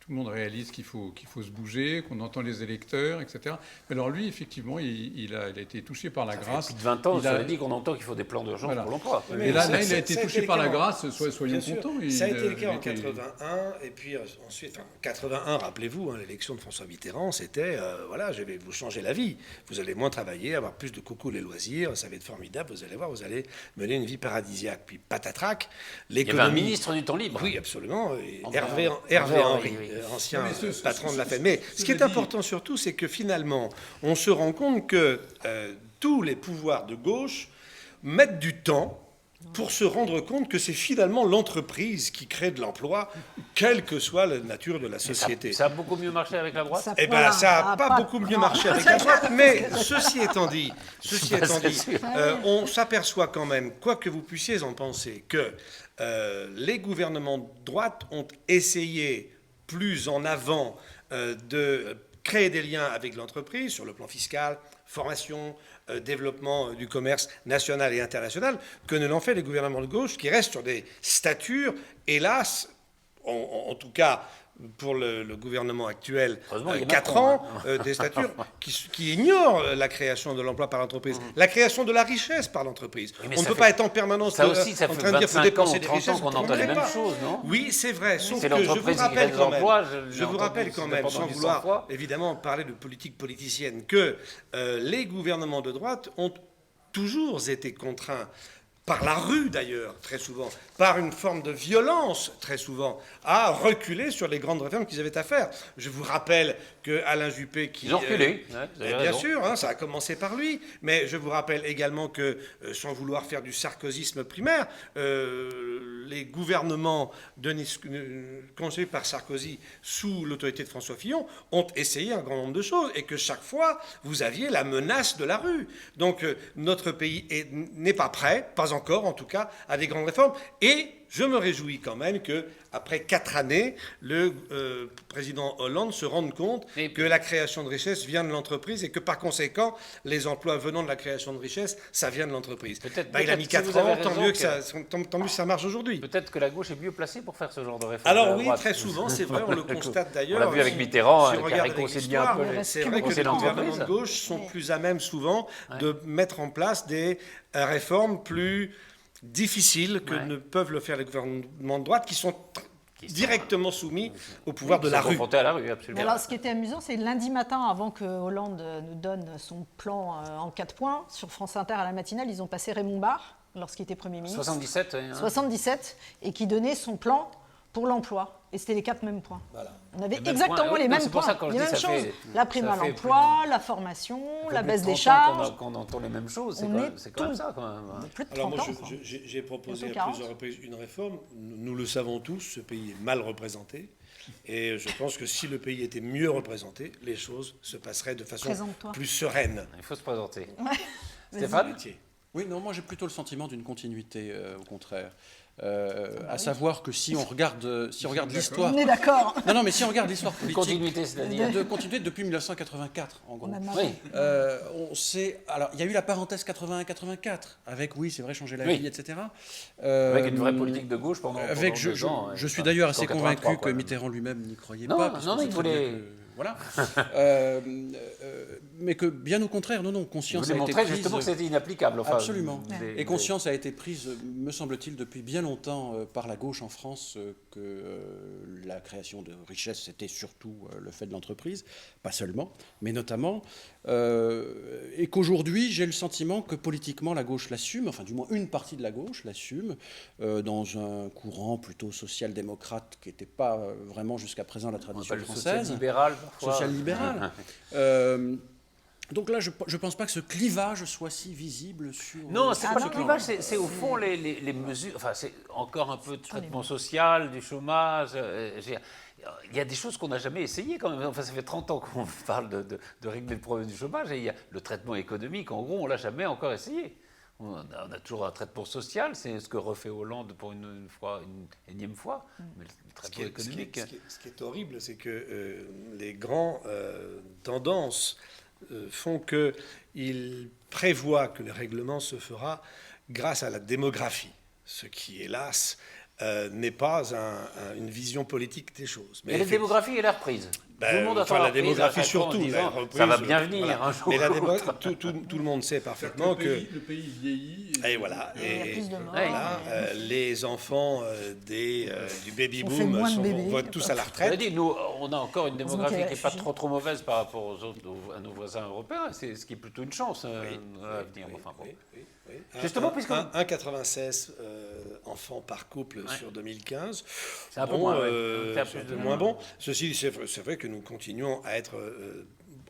[SPEAKER 4] tout le monde réalise qu'il faut se bouger, qu'on entend les électeurs, etc. Mais alors lui, effectivement, il a été touché par la grâce.
[SPEAKER 1] Depuis 20 ans,
[SPEAKER 4] Il
[SPEAKER 1] ça
[SPEAKER 4] a-
[SPEAKER 1] veut dire qu'on entend qu'il faut des plans d'urgence
[SPEAKER 4] Voilà.
[SPEAKER 1] pour l'emploi.
[SPEAKER 4] Et là,
[SPEAKER 2] ça-
[SPEAKER 4] il
[SPEAKER 2] ça-
[SPEAKER 4] a été
[SPEAKER 2] ça a
[SPEAKER 4] touché
[SPEAKER 2] été
[SPEAKER 4] par
[SPEAKER 2] le
[SPEAKER 4] la
[SPEAKER 2] cas en-
[SPEAKER 4] grâce, soyons
[SPEAKER 2] Bien sûr.
[SPEAKER 4] contents.
[SPEAKER 2] Ça a été le
[SPEAKER 4] il
[SPEAKER 2] cas en
[SPEAKER 4] était-
[SPEAKER 2] 81, et puis ensuite, en 81, rappelez-vous, l'élection de François Mitterrand, c'était, voilà, je vais vous changer la vie. Vous allez moins travailler, avoir plus de coucou les loisirs, ça va être formidable, vous allez voir, vous allez mener une vie paradisiaque. Puis patatrac,
[SPEAKER 1] Il y avait un
[SPEAKER 2] l'économie...
[SPEAKER 1] ministre du temps libre.
[SPEAKER 2] Oui, absolument. Et
[SPEAKER 1] André
[SPEAKER 2] Hervé
[SPEAKER 1] Henry,
[SPEAKER 2] Henry,
[SPEAKER 1] oui.
[SPEAKER 2] ancien
[SPEAKER 4] Non, mais
[SPEAKER 2] patron de la Fed. Mais ce qui est
[SPEAKER 4] cela dit-
[SPEAKER 2] important surtout, c'est que finalement, on se rend compte que tous les pouvoirs de gauche mettent du temps pour se rendre compte que c'est finalement l'entreprise qui crée de l'emploi, quelle que soit la nature de la société.
[SPEAKER 1] Ça a beaucoup mieux marché avec la droite.
[SPEAKER 2] Eh bien, ça n'a pas beaucoup mieux marché avec la droite, mais ceci étant dit, on s'aperçoit quand même, quoi que vous puissiez en penser, que les gouvernements de droite ont essayé plus en avant de créer des liens avec l'entreprise sur le plan fiscal, formation, développement du commerce national et international, que ne l'ont fait les gouvernements de gauche qui restent sur des statures, hélas, en tout cas pour le gouvernement actuel,
[SPEAKER 1] Heureusement, il y a
[SPEAKER 2] 4
[SPEAKER 1] Macron,
[SPEAKER 2] ans, des statures qui ignorent la création de l'emploi par l'entreprise, la création de la richesse par l'entreprise.
[SPEAKER 1] Oui, mais
[SPEAKER 2] On ne
[SPEAKER 1] ça
[SPEAKER 2] peut
[SPEAKER 1] fait-
[SPEAKER 2] pas être en permanence
[SPEAKER 1] Ça aussi, ça
[SPEAKER 2] en
[SPEAKER 1] fait
[SPEAKER 2] train de dire qu'il faut
[SPEAKER 1] 25 ans,
[SPEAKER 2] dépenser des
[SPEAKER 1] 30 ans
[SPEAKER 2] richesses.
[SPEAKER 1] qu'on
[SPEAKER 2] vous
[SPEAKER 1] entend les
[SPEAKER 2] comprenez
[SPEAKER 1] mêmes
[SPEAKER 2] pas.
[SPEAKER 1] choses, non?
[SPEAKER 2] Oui, c'est vrai, sauf
[SPEAKER 1] C'est
[SPEAKER 2] que je vous
[SPEAKER 1] l'entreprise qui
[SPEAKER 2] rappelle
[SPEAKER 1] crée
[SPEAKER 2] quand
[SPEAKER 1] des
[SPEAKER 2] même,
[SPEAKER 1] emplois, je
[SPEAKER 2] je
[SPEAKER 1] l'ai
[SPEAKER 2] vous
[SPEAKER 1] entendu,
[SPEAKER 2] rappelle quand
[SPEAKER 1] je l'ai
[SPEAKER 2] même,
[SPEAKER 1] entendu
[SPEAKER 2] sans
[SPEAKER 1] 100
[SPEAKER 2] vouloir
[SPEAKER 1] fois.
[SPEAKER 2] évidemment parler de politique politicienne, que les gouvernements de droite ont toujours été contraints, par la rue d'ailleurs, très souvent, par une forme de violence, très souvent, à reculer sur les grandes réformes qu'ils avaient à faire. Je vous rappelle que Alain Juppé, qui...
[SPEAKER 1] Ils ont reculé. Ouais, vous avez
[SPEAKER 2] bien
[SPEAKER 1] raison.
[SPEAKER 2] sûr, ça a commencé par lui, mais je vous rappelle également que, sans vouloir faire du sarkozysme primaire, les gouvernements conseillés par Sarkozy sous l'autorité de François Fillon ont essayé un grand nombre de choses, et que chaque fois, vous aviez la menace de la rue. Donc notre pays n'est pas prêt, pas encore en tout cas, à des grandes réformes, et je me réjouis quand même qu'après 4 années, le président Hollande se rende compte que la création de richesse vient de l'entreprise et que par conséquent, les emplois venant de la création de richesse, ça vient de l'entreprise. Il a mis 4 ans, tant mieux que ça marche aujourd'hui.
[SPEAKER 1] Peut-être que la gauche est mieux placée pour faire ce genre de réforme.
[SPEAKER 2] Alors
[SPEAKER 1] que la
[SPEAKER 2] oui,
[SPEAKER 1] droite.
[SPEAKER 2] très souvent, c'est vrai, on le constate d'ailleurs.
[SPEAKER 1] On l'a vu avec Mitterrand,
[SPEAKER 2] Si on
[SPEAKER 1] qui a
[SPEAKER 2] regarde avec
[SPEAKER 1] réconcilié un peu
[SPEAKER 2] l'histoire,
[SPEAKER 1] les
[SPEAKER 2] c'est vrai que les
[SPEAKER 1] conseils d'entreprise.
[SPEAKER 2] gouvernements de gauche sont plus à même souvent de mettre en place des réformes plus difficiles que ne peuvent le faire les gouvernements de droite qui sont directement soumis au pouvoir de la rue.
[SPEAKER 1] Confrontés à la rue, absolument.
[SPEAKER 3] Alors, ce qui était amusant, c'est lundi matin, avant que Hollande nous donne son plan en 4 points, sur France Inter à la matinale, ils ont passé Raymond Barre, lorsqu'il était Premier ministre.
[SPEAKER 1] 77.
[SPEAKER 3] 77, et qui donnait son plan pour l'emploi. Et c'était les 4 mêmes points.
[SPEAKER 2] Voilà.
[SPEAKER 3] On avait
[SPEAKER 1] Les mêmes
[SPEAKER 3] exactement
[SPEAKER 1] points.
[SPEAKER 3] les
[SPEAKER 1] Oui,
[SPEAKER 3] mêmes
[SPEAKER 1] c'est pour
[SPEAKER 3] points,
[SPEAKER 1] ça que quand je
[SPEAKER 3] les
[SPEAKER 1] dis
[SPEAKER 3] mêmes
[SPEAKER 1] ça
[SPEAKER 3] choses.
[SPEAKER 1] fait-
[SPEAKER 3] La prime
[SPEAKER 1] ça
[SPEAKER 3] à
[SPEAKER 1] fait
[SPEAKER 3] l'emploi, la formation, la baisse des charges.
[SPEAKER 1] Qu'on entend les mêmes choses,
[SPEAKER 3] On est
[SPEAKER 1] c'est quand même ça, quand même. Hein.
[SPEAKER 3] Plus de 30
[SPEAKER 2] Alors moi,
[SPEAKER 3] ans. quoi.
[SPEAKER 2] j'ai proposé
[SPEAKER 3] Bientôt
[SPEAKER 2] à
[SPEAKER 3] 40.
[SPEAKER 2] plusieurs reprises une réforme. Nous le savons tous, ce pays est mal représenté. Et je pense que si le pays était mieux représenté, les choses se passeraient de façon
[SPEAKER 3] Présente-toi.
[SPEAKER 2] plus sereine.
[SPEAKER 1] Il faut se présenter.
[SPEAKER 3] Vas-y.
[SPEAKER 1] Stéphane,
[SPEAKER 5] Oui, non, moi j'ai plutôt le sentiment d'une continuité, au contraire. À savoir que si on regarde l'histoire...
[SPEAKER 3] On est d'accord.
[SPEAKER 5] Non, mais si on regarde l'histoire politique...
[SPEAKER 1] Continuité, c'est-à-dire
[SPEAKER 5] De continuité depuis 1984, en gros.
[SPEAKER 1] Oui.
[SPEAKER 5] On sait... Alors, il y a eu la parenthèse 81-84, avec, oui, c'est vrai, changer la
[SPEAKER 1] Oui.
[SPEAKER 5] vie, etc.
[SPEAKER 1] Avec une vraie politique de gauche pendant
[SPEAKER 5] Avec,
[SPEAKER 1] 2 ans.
[SPEAKER 5] je suis d'ailleurs assez
[SPEAKER 1] 183,
[SPEAKER 5] convaincu
[SPEAKER 1] quoi.
[SPEAKER 5] que Mitterrand lui-même n'y croyait
[SPEAKER 1] Non,
[SPEAKER 5] pas. parce
[SPEAKER 1] non,
[SPEAKER 5] qu'on
[SPEAKER 1] il
[SPEAKER 5] sait très bien
[SPEAKER 1] voulait-
[SPEAKER 5] que- voilà. Mais que, bien au contraire, non,
[SPEAKER 1] Je
[SPEAKER 5] conscience
[SPEAKER 1] voulais
[SPEAKER 5] a été
[SPEAKER 1] montrer
[SPEAKER 5] prise...
[SPEAKER 1] justement que c'était inapplicable. Enfin,
[SPEAKER 5] Absolument.
[SPEAKER 1] des-
[SPEAKER 5] Et conscience a été prise, me semble-t-il, depuis bien longtemps par la gauche en France, que la création de richesses, c'était surtout le fait de l'entreprise, pas seulement, mais notamment, et qu'aujourd'hui, j'ai le sentiment que politiquement, la gauche l'assume, enfin du moins une partie de la gauche l'assume, dans un courant plutôt social-démocrate qui n'était pas vraiment jusqu'à présent la
[SPEAKER 1] on
[SPEAKER 5] tradition
[SPEAKER 1] appelle le
[SPEAKER 5] française.
[SPEAKER 1] social-libéral parfois.
[SPEAKER 5] Social-libéral. Donc là, je ne pense pas que ce clivage soit si visible sur...
[SPEAKER 1] Non, c'est
[SPEAKER 5] sur
[SPEAKER 1] pas
[SPEAKER 5] ce
[SPEAKER 1] le
[SPEAKER 5] plan.
[SPEAKER 1] clivage, c'est au fond les mesures. Enfin, c'est encore un peu de traitement social, du chômage. Il y a des choses qu'on n'a jamais essayées quand même. Enfin, ça fait 30 ans qu'on parle de régler le problème du chômage. Et il y a le traitement économique, en gros, on ne l'a jamais encore essayé. On a toujours un traitement social, c'est ce que refait Hollande pour une énième fois. Mais le traitement économique.
[SPEAKER 2] Ce qui est horrible, c'est que les grands tendances font qu'ils prévoient que le règlement se fera grâce à la démographie, ce qui, hélas, n'est pas une vision politique des choses.
[SPEAKER 1] Mais la démographie, elle est reprise.
[SPEAKER 2] Ben,
[SPEAKER 1] tout le monde a
[SPEAKER 2] enfin, la démographie
[SPEAKER 1] reprise,
[SPEAKER 2] surtout,
[SPEAKER 1] en disant,
[SPEAKER 2] la reprise,
[SPEAKER 1] ça va bien venir
[SPEAKER 2] voilà.
[SPEAKER 1] un jour.
[SPEAKER 2] Mais la
[SPEAKER 1] ou l'autre.
[SPEAKER 2] tout le monde sait parfaitement que...
[SPEAKER 4] Le pays vieillit.
[SPEAKER 2] Et voilà.
[SPEAKER 3] Il y a plus de morts.
[SPEAKER 2] Voilà, les enfants du baby
[SPEAKER 3] On fait
[SPEAKER 2] boom
[SPEAKER 3] moins de bébés.
[SPEAKER 2] vont tous à la
[SPEAKER 1] Cela
[SPEAKER 2] retraite.
[SPEAKER 1] dit, nous, on a encore une démographie
[SPEAKER 3] qu'il y a
[SPEAKER 1] qui n'est pas
[SPEAKER 3] réfugiés.
[SPEAKER 1] trop mauvaise par rapport aux autres, à nos voisins européens, c'est ce qui est plutôt une chance à venir. Enfin, bon. Justement, puisque
[SPEAKER 2] 1,96 enfants par couple sur 2015.
[SPEAKER 1] C'est un peu moins, ouais.
[SPEAKER 2] C'est un peu moins bon. Ceci, c'est vrai que nous continuons à être,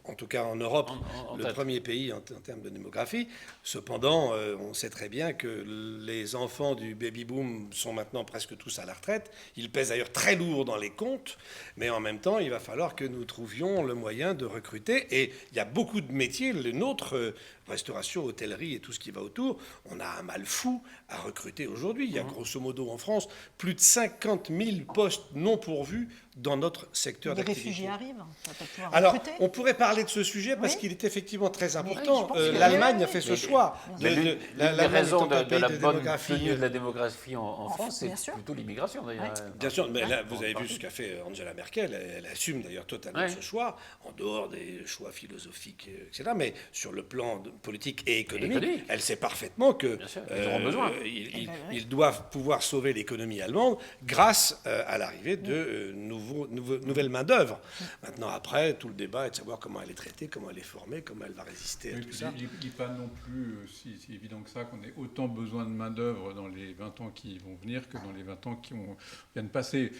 [SPEAKER 2] en tout cas en Europe, le
[SPEAKER 1] tête.
[SPEAKER 2] premier pays en termes de démographie. Cependant, on sait très bien que les enfants du baby-boom sont maintenant presque tous à la retraite. Ils pèsent d'ailleurs très lourd dans les comptes, mais en même temps, il va falloir que nous trouvions le moyen de recruter. Et il y a beaucoup de métiers, le nôtre, restauration, hôtellerie et tout ce qui va autour, on a un mal fou à recruter aujourd'hui. Il y a grosso modo en France plus de 50 000 postes non pourvus dans notre secteur
[SPEAKER 3] Les
[SPEAKER 2] d'activité.
[SPEAKER 3] réfugiés arrivent, on va pas pouvoir
[SPEAKER 2] Alors,
[SPEAKER 3] recruter.
[SPEAKER 2] on pourrait parler de ce sujet parce
[SPEAKER 3] Oui.
[SPEAKER 2] qu'il est effectivement très
[SPEAKER 3] je
[SPEAKER 2] important.
[SPEAKER 3] pense que-
[SPEAKER 2] L'Allemagne a fait ce choix.
[SPEAKER 1] les
[SPEAKER 2] L'Allemagne
[SPEAKER 1] raisons
[SPEAKER 2] étant un
[SPEAKER 1] de
[SPEAKER 2] pays
[SPEAKER 1] la
[SPEAKER 2] de
[SPEAKER 1] bonne
[SPEAKER 2] démographie,
[SPEAKER 1] tenue de la démographie en France,
[SPEAKER 3] bien
[SPEAKER 1] c'est
[SPEAKER 3] sûr.
[SPEAKER 1] plutôt l'immigration d'ailleurs.
[SPEAKER 2] Bien sûr, mais là, vous avez vu ce qu'a fait Angela Merkel. Elle assume d'ailleurs totalement
[SPEAKER 1] Ouais.
[SPEAKER 2] ce choix, en dehors des choix philosophiques, etc. Mais sur le plan politique et économique, elle sait parfaitement que
[SPEAKER 1] Bien sûr, ils auront besoin.
[SPEAKER 2] ils doivent pouvoir sauver l'économie allemande grâce à l'arrivée de nouvelles main-d'œuvre. Maintenant, après, tout le débat est de savoir comment elle est traitée, comment elle est formée, comment elle va résister à
[SPEAKER 4] Oui,
[SPEAKER 2] tout
[SPEAKER 4] puis
[SPEAKER 2] ça.
[SPEAKER 4] il n'est pas non plus si évident que ça qu'on ait autant besoin de main-d'œuvre dans les 20 ans qui vont venir que dans les 20 ans qui viennent passer.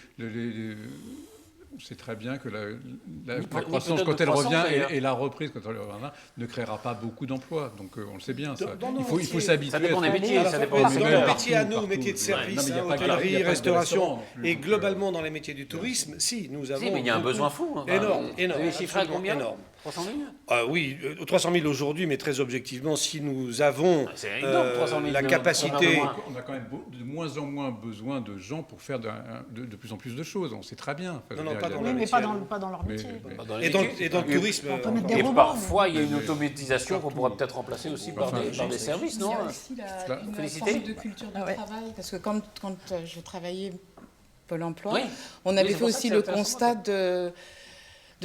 [SPEAKER 4] On sait très bien que la croissance, quand elle revient, et la reprise, quand elle reviendra, ne créera pas beaucoup d'emplois. Donc on le sait bien. Ça. Il faut s'habituer.
[SPEAKER 1] Ça dépend des métiers.
[SPEAKER 2] Alors,
[SPEAKER 1] Ça dépend
[SPEAKER 2] dans
[SPEAKER 1] des
[SPEAKER 2] nos
[SPEAKER 1] secteurs.
[SPEAKER 2] métiers à nous,
[SPEAKER 4] Partout,
[SPEAKER 2] métiers de
[SPEAKER 4] partout.
[SPEAKER 2] service,
[SPEAKER 4] Non, mais il y a pas que- il y
[SPEAKER 2] hôtellerie,
[SPEAKER 4] a pas que des
[SPEAKER 2] restauration,
[SPEAKER 4] restaurants non plus,
[SPEAKER 2] et
[SPEAKER 4] donc,
[SPEAKER 2] globalement dans les métiers du tourisme, si, nous avons...
[SPEAKER 1] Si, mais il y a un
[SPEAKER 2] beaucoup-
[SPEAKER 1] besoin fou. Hein.
[SPEAKER 2] Énorme,
[SPEAKER 1] Vous
[SPEAKER 2] énorme.
[SPEAKER 1] avez chiffré à
[SPEAKER 2] absolument
[SPEAKER 1] combien
[SPEAKER 2] énorme.
[SPEAKER 1] 300 000
[SPEAKER 2] Oui, 300 000 aujourd'hui, mais très objectivement, si nous avons
[SPEAKER 1] C'est énorme, 300 000
[SPEAKER 2] la
[SPEAKER 1] de-
[SPEAKER 2] capacité...
[SPEAKER 4] On a quand même de moins en moins besoin de gens pour faire de plus en plus de choses. On sait très bien. Enfin, je
[SPEAKER 2] Non,
[SPEAKER 4] veux dire,
[SPEAKER 2] pas
[SPEAKER 4] il y a
[SPEAKER 2] dans
[SPEAKER 3] Oui,
[SPEAKER 2] le
[SPEAKER 3] mais
[SPEAKER 2] métier,
[SPEAKER 3] pas dans leur
[SPEAKER 4] mais-
[SPEAKER 3] métier.
[SPEAKER 4] mais-
[SPEAKER 1] Dans les
[SPEAKER 2] Et dans
[SPEAKER 1] métiers.
[SPEAKER 2] le tourisme...
[SPEAKER 3] On peut mettre des
[SPEAKER 1] Et
[SPEAKER 3] robots,
[SPEAKER 1] parfois, il y a une
[SPEAKER 4] mais-
[SPEAKER 1] automatisation qu'on pourra peut-être remplacer aussi par
[SPEAKER 4] Enfin,
[SPEAKER 1] des services, non
[SPEAKER 6] Il y a aussi une
[SPEAKER 1] Félicité.
[SPEAKER 6] forme de culture du
[SPEAKER 3] Ah ouais.
[SPEAKER 6] travail, parce que quand je travaillais Pôle emploi,
[SPEAKER 1] Oui.
[SPEAKER 6] on
[SPEAKER 1] Oui,
[SPEAKER 6] avait
[SPEAKER 1] c'est
[SPEAKER 6] fait
[SPEAKER 1] pour ça
[SPEAKER 6] aussi
[SPEAKER 1] que
[SPEAKER 6] le
[SPEAKER 1] c'est
[SPEAKER 6] constat de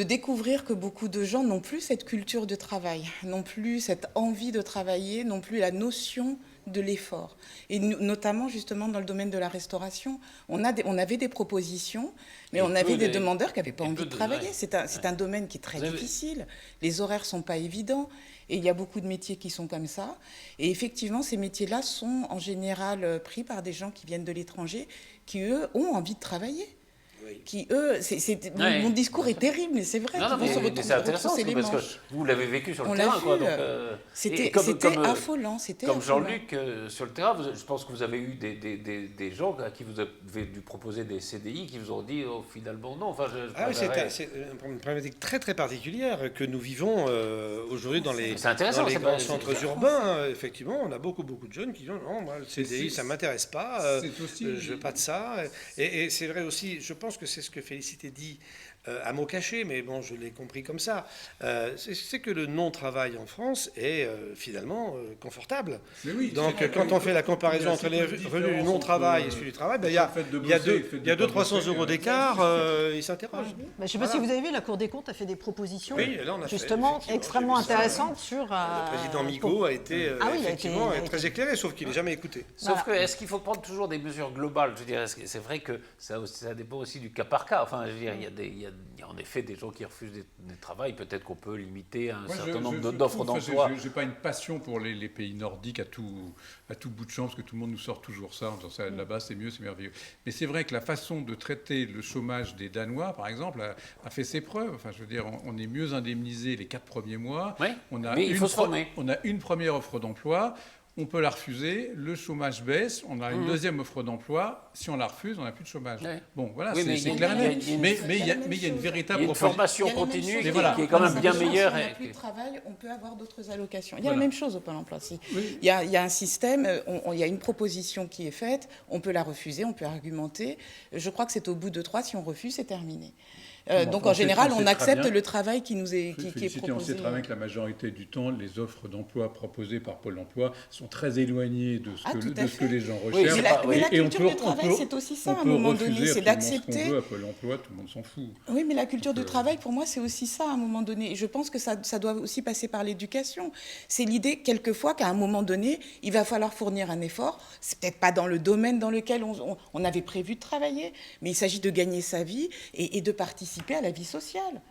[SPEAKER 6] découvrir que beaucoup de gens n'ont plus cette culture de travail, n'ont plus cette envie de travailler, n'ont plus la notion de l'effort. Et notamment, justement, dans le domaine de la restauration, on avait des propositions, mais
[SPEAKER 1] Et
[SPEAKER 6] on avait
[SPEAKER 1] peu
[SPEAKER 6] des
[SPEAKER 1] de-
[SPEAKER 6] demandeurs qui n'avaient pas
[SPEAKER 1] et
[SPEAKER 6] envie
[SPEAKER 1] peu
[SPEAKER 6] de
[SPEAKER 1] de-
[SPEAKER 6] travailler.
[SPEAKER 1] ouais.
[SPEAKER 6] C'est un domaine qui est très
[SPEAKER 1] Vous avez-
[SPEAKER 6] difficile. Les horaires ne sont pas évidents. Et il y a beaucoup de métiers qui sont comme ça. Et effectivement, ces métiers-là sont en général pris par des gens qui viennent de l'étranger, qui, eux, ont envie de travailler. qui eux, mon discours est terrible, mais c'est vrai.
[SPEAKER 1] Non, non, mais c'est intéressant parce que vous l'avez vécu sur le terrain.
[SPEAKER 6] C'était affolant.
[SPEAKER 1] Comme Jean-Luc, sur le terrain, je pense que vous avez eu des gens à qui vous avez dû proposer des CDI qui vous ont dit finalement non. Enfin,
[SPEAKER 2] c'est une problématique très très particulière que nous vivons aujourd'hui dans les grands centres urbains. Effectivement, on a beaucoup de jeunes qui disent non, moi le CDI ça m'intéresse pas, je veux pas de ça. Et c'est vrai aussi, je pense que c'est ce que Félicité dit à mots cachés, mais bon, je l'ai compris comme ça. C'est que le non-travail en France est finalement confortable. Donc quand on fait la comparaison entre les revenus du non-travail et celui du travail, il y a 200-300 euros d'écart, ils s'interrogent.
[SPEAKER 3] Je ne sais pas si vous avez vu, la Cour des comptes a fait des propositions justement extrêmement intéressantes sur...
[SPEAKER 2] Le président Migaud a été effectivement très éclairé, sauf qu'il n'est jamais écouté.
[SPEAKER 1] Sauf que, est-ce qu'il faut prendre toujours des mesures globales? Je veux dire, c'est vrai que ça dépend aussi du cas par cas. Enfin, je veux dire, il y a en effet des gens qui refusent des travails. Peut-être qu'on peut limiter un certain nombre d'offres d'emploi.
[SPEAKER 4] Je n'ai pas une passion pour les pays nordiques à tout bout de champ, parce que tout le monde nous sort toujours ça en disant ça là-bas, c'est mieux, c'est merveilleux. Mais c'est vrai que la façon de traiter le chômage des Danois, par exemple, a fait ses preuves. Enfin, je veux dire, on est mieux indemnisé les 4 premiers mois.
[SPEAKER 1] Oui, mais il faut se former.
[SPEAKER 4] On a une première offre d'emploi. On peut la refuser, le chômage baisse, on a une deuxième offre d'emploi, si on la refuse, on n'a plus de chômage. Ouais. Bon, voilà, c'est clair et net. Mais il y a une véritable
[SPEAKER 1] formation continue qui est quand même bien meilleure.
[SPEAKER 6] Si on n'a plus de travail, on peut avoir d'autres allocations. Il y a la même chose au Pôle emploi. Il y a un système, il y a une proposition qui est faite, on peut la refuser, on peut argumenter. Je crois que c'est au bout de 3, si on refuse, c'est terminé. Donc en général, on accepte le travail qui est proposé.
[SPEAKER 4] On sait très bien que la majorité du temps, les offres d'emploi proposées par Pôle emploi sont très éloignées de ce que les gens recherchent.
[SPEAKER 6] Mais la culture du travail, c'est aussi ça, à un moment donné, c'est d'accepter.
[SPEAKER 4] On veut à Pôle emploi, tout le monde s'en fout.
[SPEAKER 6] Oui, mais la culture du travail, pour moi, c'est aussi ça, à un moment donné. Et je pense que ça doit aussi passer par l'éducation. C'est l'idée, quelquefois, qu'à un moment donné, il va falloir fournir un effort. C'est peut-être pas dans le domaine dans lequel on avait prévu de travailler, mais il s'agit de gagner sa vie et de participer à la vie sociale.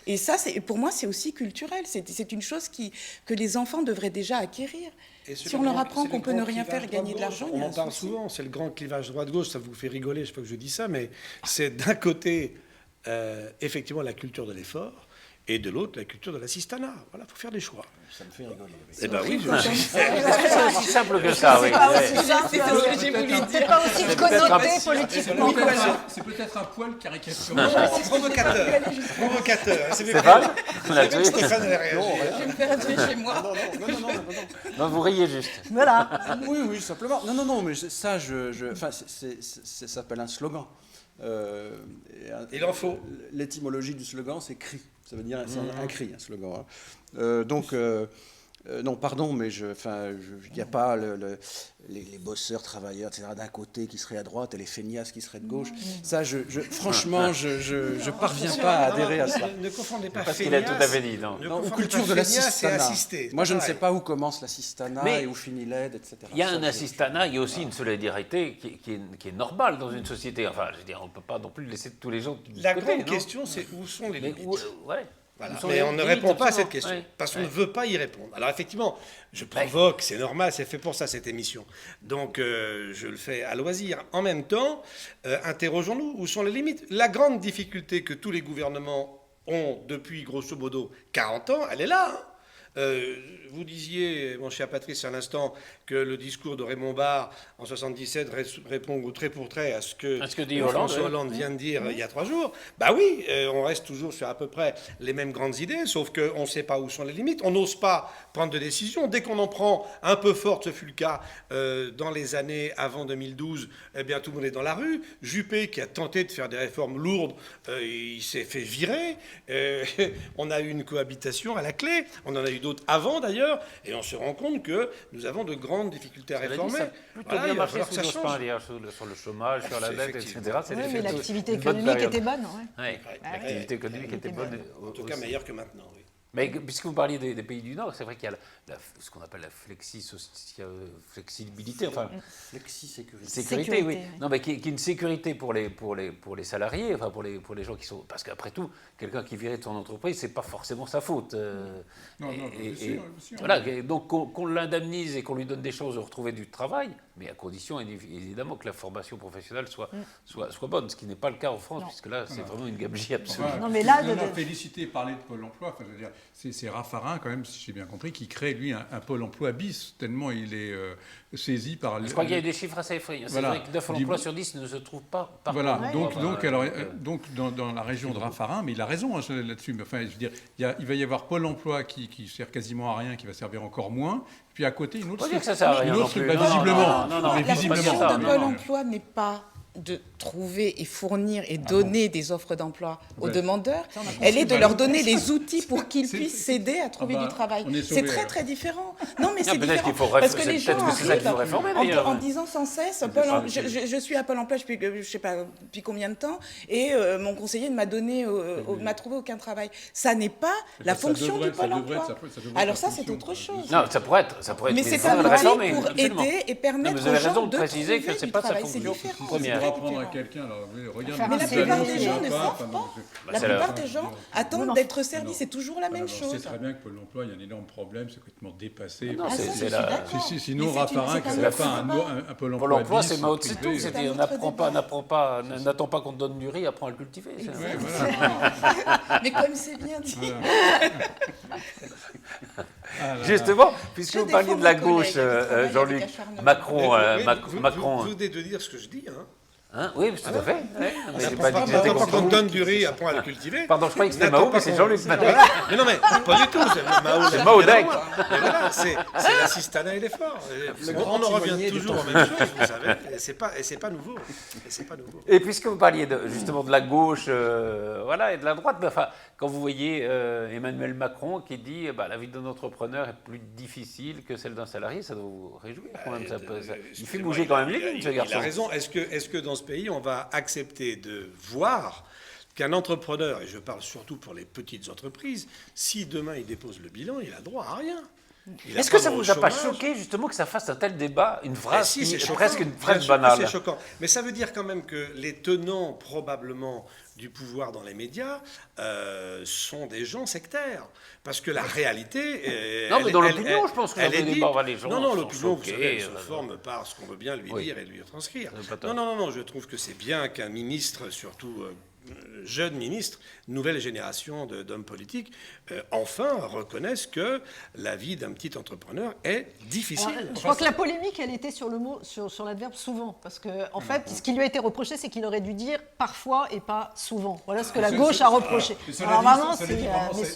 [SPEAKER 6] Et ça, pour moi, c'est aussi culturel. C'est une chose que les enfants devraient déjà acquérir. Si on leur apprend qu'on peut ne rien faire et gagner de l'argent,
[SPEAKER 2] on en parle souvent, c'est le grand clivage droite-gauche, ça vous fait rigoler, je ne sais pas que je dis ça, mais c'est d'un côté, effectivement, la culture de l'effort, et de l'autre, la culture de l'assistanat. Voilà, il faut faire des choix.
[SPEAKER 5] Ça me fait rigoler.
[SPEAKER 2] Eh bien oui,
[SPEAKER 1] c'est aussi simple que ça, oui.
[SPEAKER 6] C'est ce que j'ai voulu dire.
[SPEAKER 3] C'est pas aussi connoté politiquement.
[SPEAKER 4] C'est peut-être un poil caricature.
[SPEAKER 2] Provocateur.
[SPEAKER 1] C'est pas
[SPEAKER 6] Je vais me faire tuer chez moi.
[SPEAKER 1] Non, vous riez juste.
[SPEAKER 3] Voilà.
[SPEAKER 5] Oui, simplement. Non, mais ça, ça s'appelle un slogan.
[SPEAKER 2] Il en faut.
[SPEAKER 5] L'étymologie du slogan, c'est cri. Ça veut dire un cri, un slogan. Non, pardon, mais il n'y a pas les bosseurs, travailleurs, etc., d'un côté qui seraient à droite et les feignasses qui seraient de gauche. Ça, franchement, je parviens pas à adhérer à ça.
[SPEAKER 2] Ne confondez pas
[SPEAKER 1] parce qu'il a tout à fait dit, non.
[SPEAKER 5] Ou culture de l'assistanat. Moi, je ne sais pas où commence l'assistanat et où finit l'aide, etc.
[SPEAKER 1] Il y a un assistanat, il y a aussi une solidarité qui est normale dans une société. Enfin, je veux dire, on ne peut pas non plus laisser tous les gens de côté.
[SPEAKER 2] La grande question, c'est où sont les limites.
[SPEAKER 1] Voilà.
[SPEAKER 2] Mais on ne répond pas à cette question, parce qu'on ne veut pas y répondre. Alors effectivement, je provoque, c'est normal, c'est fait pour ça cette émission. Donc je le fais à loisir. En même temps, interrogeons-nous, où sont les limites? La grande difficulté que tous les gouvernements ont depuis grosso modo 40 ans, elle est là. Vous disiez, mon cher Patrice, à l'instant, que le discours de Raymond Barre en 77 répond au trait pour trait à ce que François Hollande vient de dire il y a 3 jours. Bah oui, on reste toujours sur à peu près les mêmes grandes idées, sauf qu'on ne sait pas où sont les limites. On n'ose pas prendre de décision. Dès qu'on en prend un peu forte, ce fut le cas dans les années avant 2012, eh bien tout le monde est dans la rue. Juppé, qui a tenté de faire des réformes lourdes, il s'est fait virer. On a eu une cohabitation à la clé. On en a eu d'autres avant d'ailleurs, et on se rend compte que nous avons de grandes difficultés à réformer.
[SPEAKER 1] Ça a plutôt bien marché sous Jospin, sur le chômage, sur la dette, etc.
[SPEAKER 3] Oui, mais l'activité économique était bonne.
[SPEAKER 1] L'activité économique était bonne.
[SPEAKER 2] En tout cas, meilleure que maintenant, oui.
[SPEAKER 1] Mais puisque vous parliez des pays du Nord, c'est vrai qu'il y a ce qu'on appelle la flexibilité, enfin
[SPEAKER 5] flexi-sécurité.
[SPEAKER 1] Oui. Non, mais qui est une sécurité pour les salariés, enfin pour les gens qui sont, parce qu'après tout, quelqu'un qui virait de son entreprise, c'est pas forcément sa faute.
[SPEAKER 4] Non, bien sûr.
[SPEAKER 1] Voilà, donc qu'on l'indemnise et qu'on lui donne des choses de retrouver du travail, mais à condition évidemment que la formation professionnelle soit bonne, ce qui n'est pas le cas en France, puisque là, c'est vraiment une gabegie absolue.
[SPEAKER 4] Enfin,
[SPEAKER 3] Non, mais là,
[SPEAKER 4] féliciter, parler de Pôle emploi, enfin, je veux dire, c'est Raffarin, quand même, si j'ai bien compris, qui crée, lui, un Pôle emploi bis, tellement il est saisi par...
[SPEAKER 1] Je crois qu'il y a des chiffres assez effrayants. C'est vrai que 9 emplois sur 10 ne se trouvent pas par
[SPEAKER 4] Voilà,
[SPEAKER 1] contre.
[SPEAKER 4] donc dans la région de Raffarin, mais il a raison là-dessus, mais enfin, je veux dire, il va y avoir Pôle emploi qui sert quasiment à rien, qui va servir encore moins, puis à côté, une autre...
[SPEAKER 1] Dire que ça sert à rien non plus.
[SPEAKER 4] Visiblement.
[SPEAKER 6] La fonction de Pôle emploi n'est pas de trouver et fournir et donner des offres d'emploi aux demandeurs, elle est de leur donner les outils pour qu'ils puissent s'aider à trouver du travail. C'est très très différent. Non mais c'est différent. Parce que les gens arrivent en disant sans cesse, je suis à Pôle emploi je sais pas depuis combien de temps et mon conseiller ne m'a donné, m'a trouvé aucun travail. Ça n'est pas la fonction du Pôle emploi. Alors ça c'est autre chose.
[SPEAKER 1] Non, ça pourrait être.
[SPEAKER 6] Mais c'est un outil pour aider et permettre aux gens de
[SPEAKER 1] préciser que c'est pas sa fonction première.
[SPEAKER 4] Apprendre à quelqu'un, regarde.
[SPEAKER 6] Mais la plupart des gens ne savent pas. La plupart des gens attendent d'être servis. C'est toujours la même chose.
[SPEAKER 4] C'est très bien que Pôle emploi, il y a un énorme problème, c'est complètement dépassé.
[SPEAKER 1] Sinon,
[SPEAKER 4] Raffarin, qui n'a pas un Pôle emploi.
[SPEAKER 1] Pôle emploi, c'est Mao Tse-tung. N'attends pas qu'on te donne du riz, apprends à le cultiver.
[SPEAKER 6] Mais comme c'est bien dit.
[SPEAKER 1] Justement, puisque vous parliez de la gauche, Jean-Luc, Macron.
[SPEAKER 2] Vous venez de dire ce que je dis, hein.
[SPEAKER 1] Oui, tout à fait.
[SPEAKER 2] Pas qu'on donne du riz, apprend à le cultiver.
[SPEAKER 1] Pardon, je croyais que c'était Mao, mais c'est Jean-Luc.
[SPEAKER 2] Mais non, mais pas du tout.
[SPEAKER 1] C'est Mao Deng.
[SPEAKER 2] Voilà, c'est l'assistanat et l'effort. On en revient toujours aux mêmes choses, vous savez. Et c'est pas nouveau.
[SPEAKER 1] Et puisque vous parliez justement de la gauche, et de la droite, enfin, quand vous voyez Emmanuel Macron qui dit la vie d'un entrepreneur est plus difficile que celle d'un salarié, ça doit vous réjouir quand même. Il fait bouger quand même les lignes, ce garçon.
[SPEAKER 2] Il a raison. Est-ce que dans ce pays, on va accepter de voir qu'un entrepreneur, et je parle surtout pour les petites entreprises, si demain il dépose le bilan, il a droit à rien.
[SPEAKER 1] Est-ce que ça ne vous a pas choqué justement que ça fasse un tel débat, une phrase qui est presque une phrase banale?
[SPEAKER 2] C'est choquant. Mais ça veut dire quand même que les tenants probablement du pouvoir dans les médias sont des gens sectaires. Parce que la réalité...
[SPEAKER 1] non, mais dans l'opinion, je pense que les gens
[SPEAKER 2] non, l'opinion, vous savez, elle se forme par ce qu'on veut bien lui dire et lui transcrire. Non, je trouve que c'est bien qu'un ministre, surtout... jeune ministre, nouvelle génération d'hommes politiques, enfin reconnaissent que la vie d'un petit entrepreneur est difficile.
[SPEAKER 3] Alors, je crois que la polémique, elle était sur le mot, sur l'adverbe souvent. Parce que, en fait, ce qui lui a été reproché, c'est qu'il aurait dû dire parfois et pas souvent. Voilà ce que la gauche a reproché.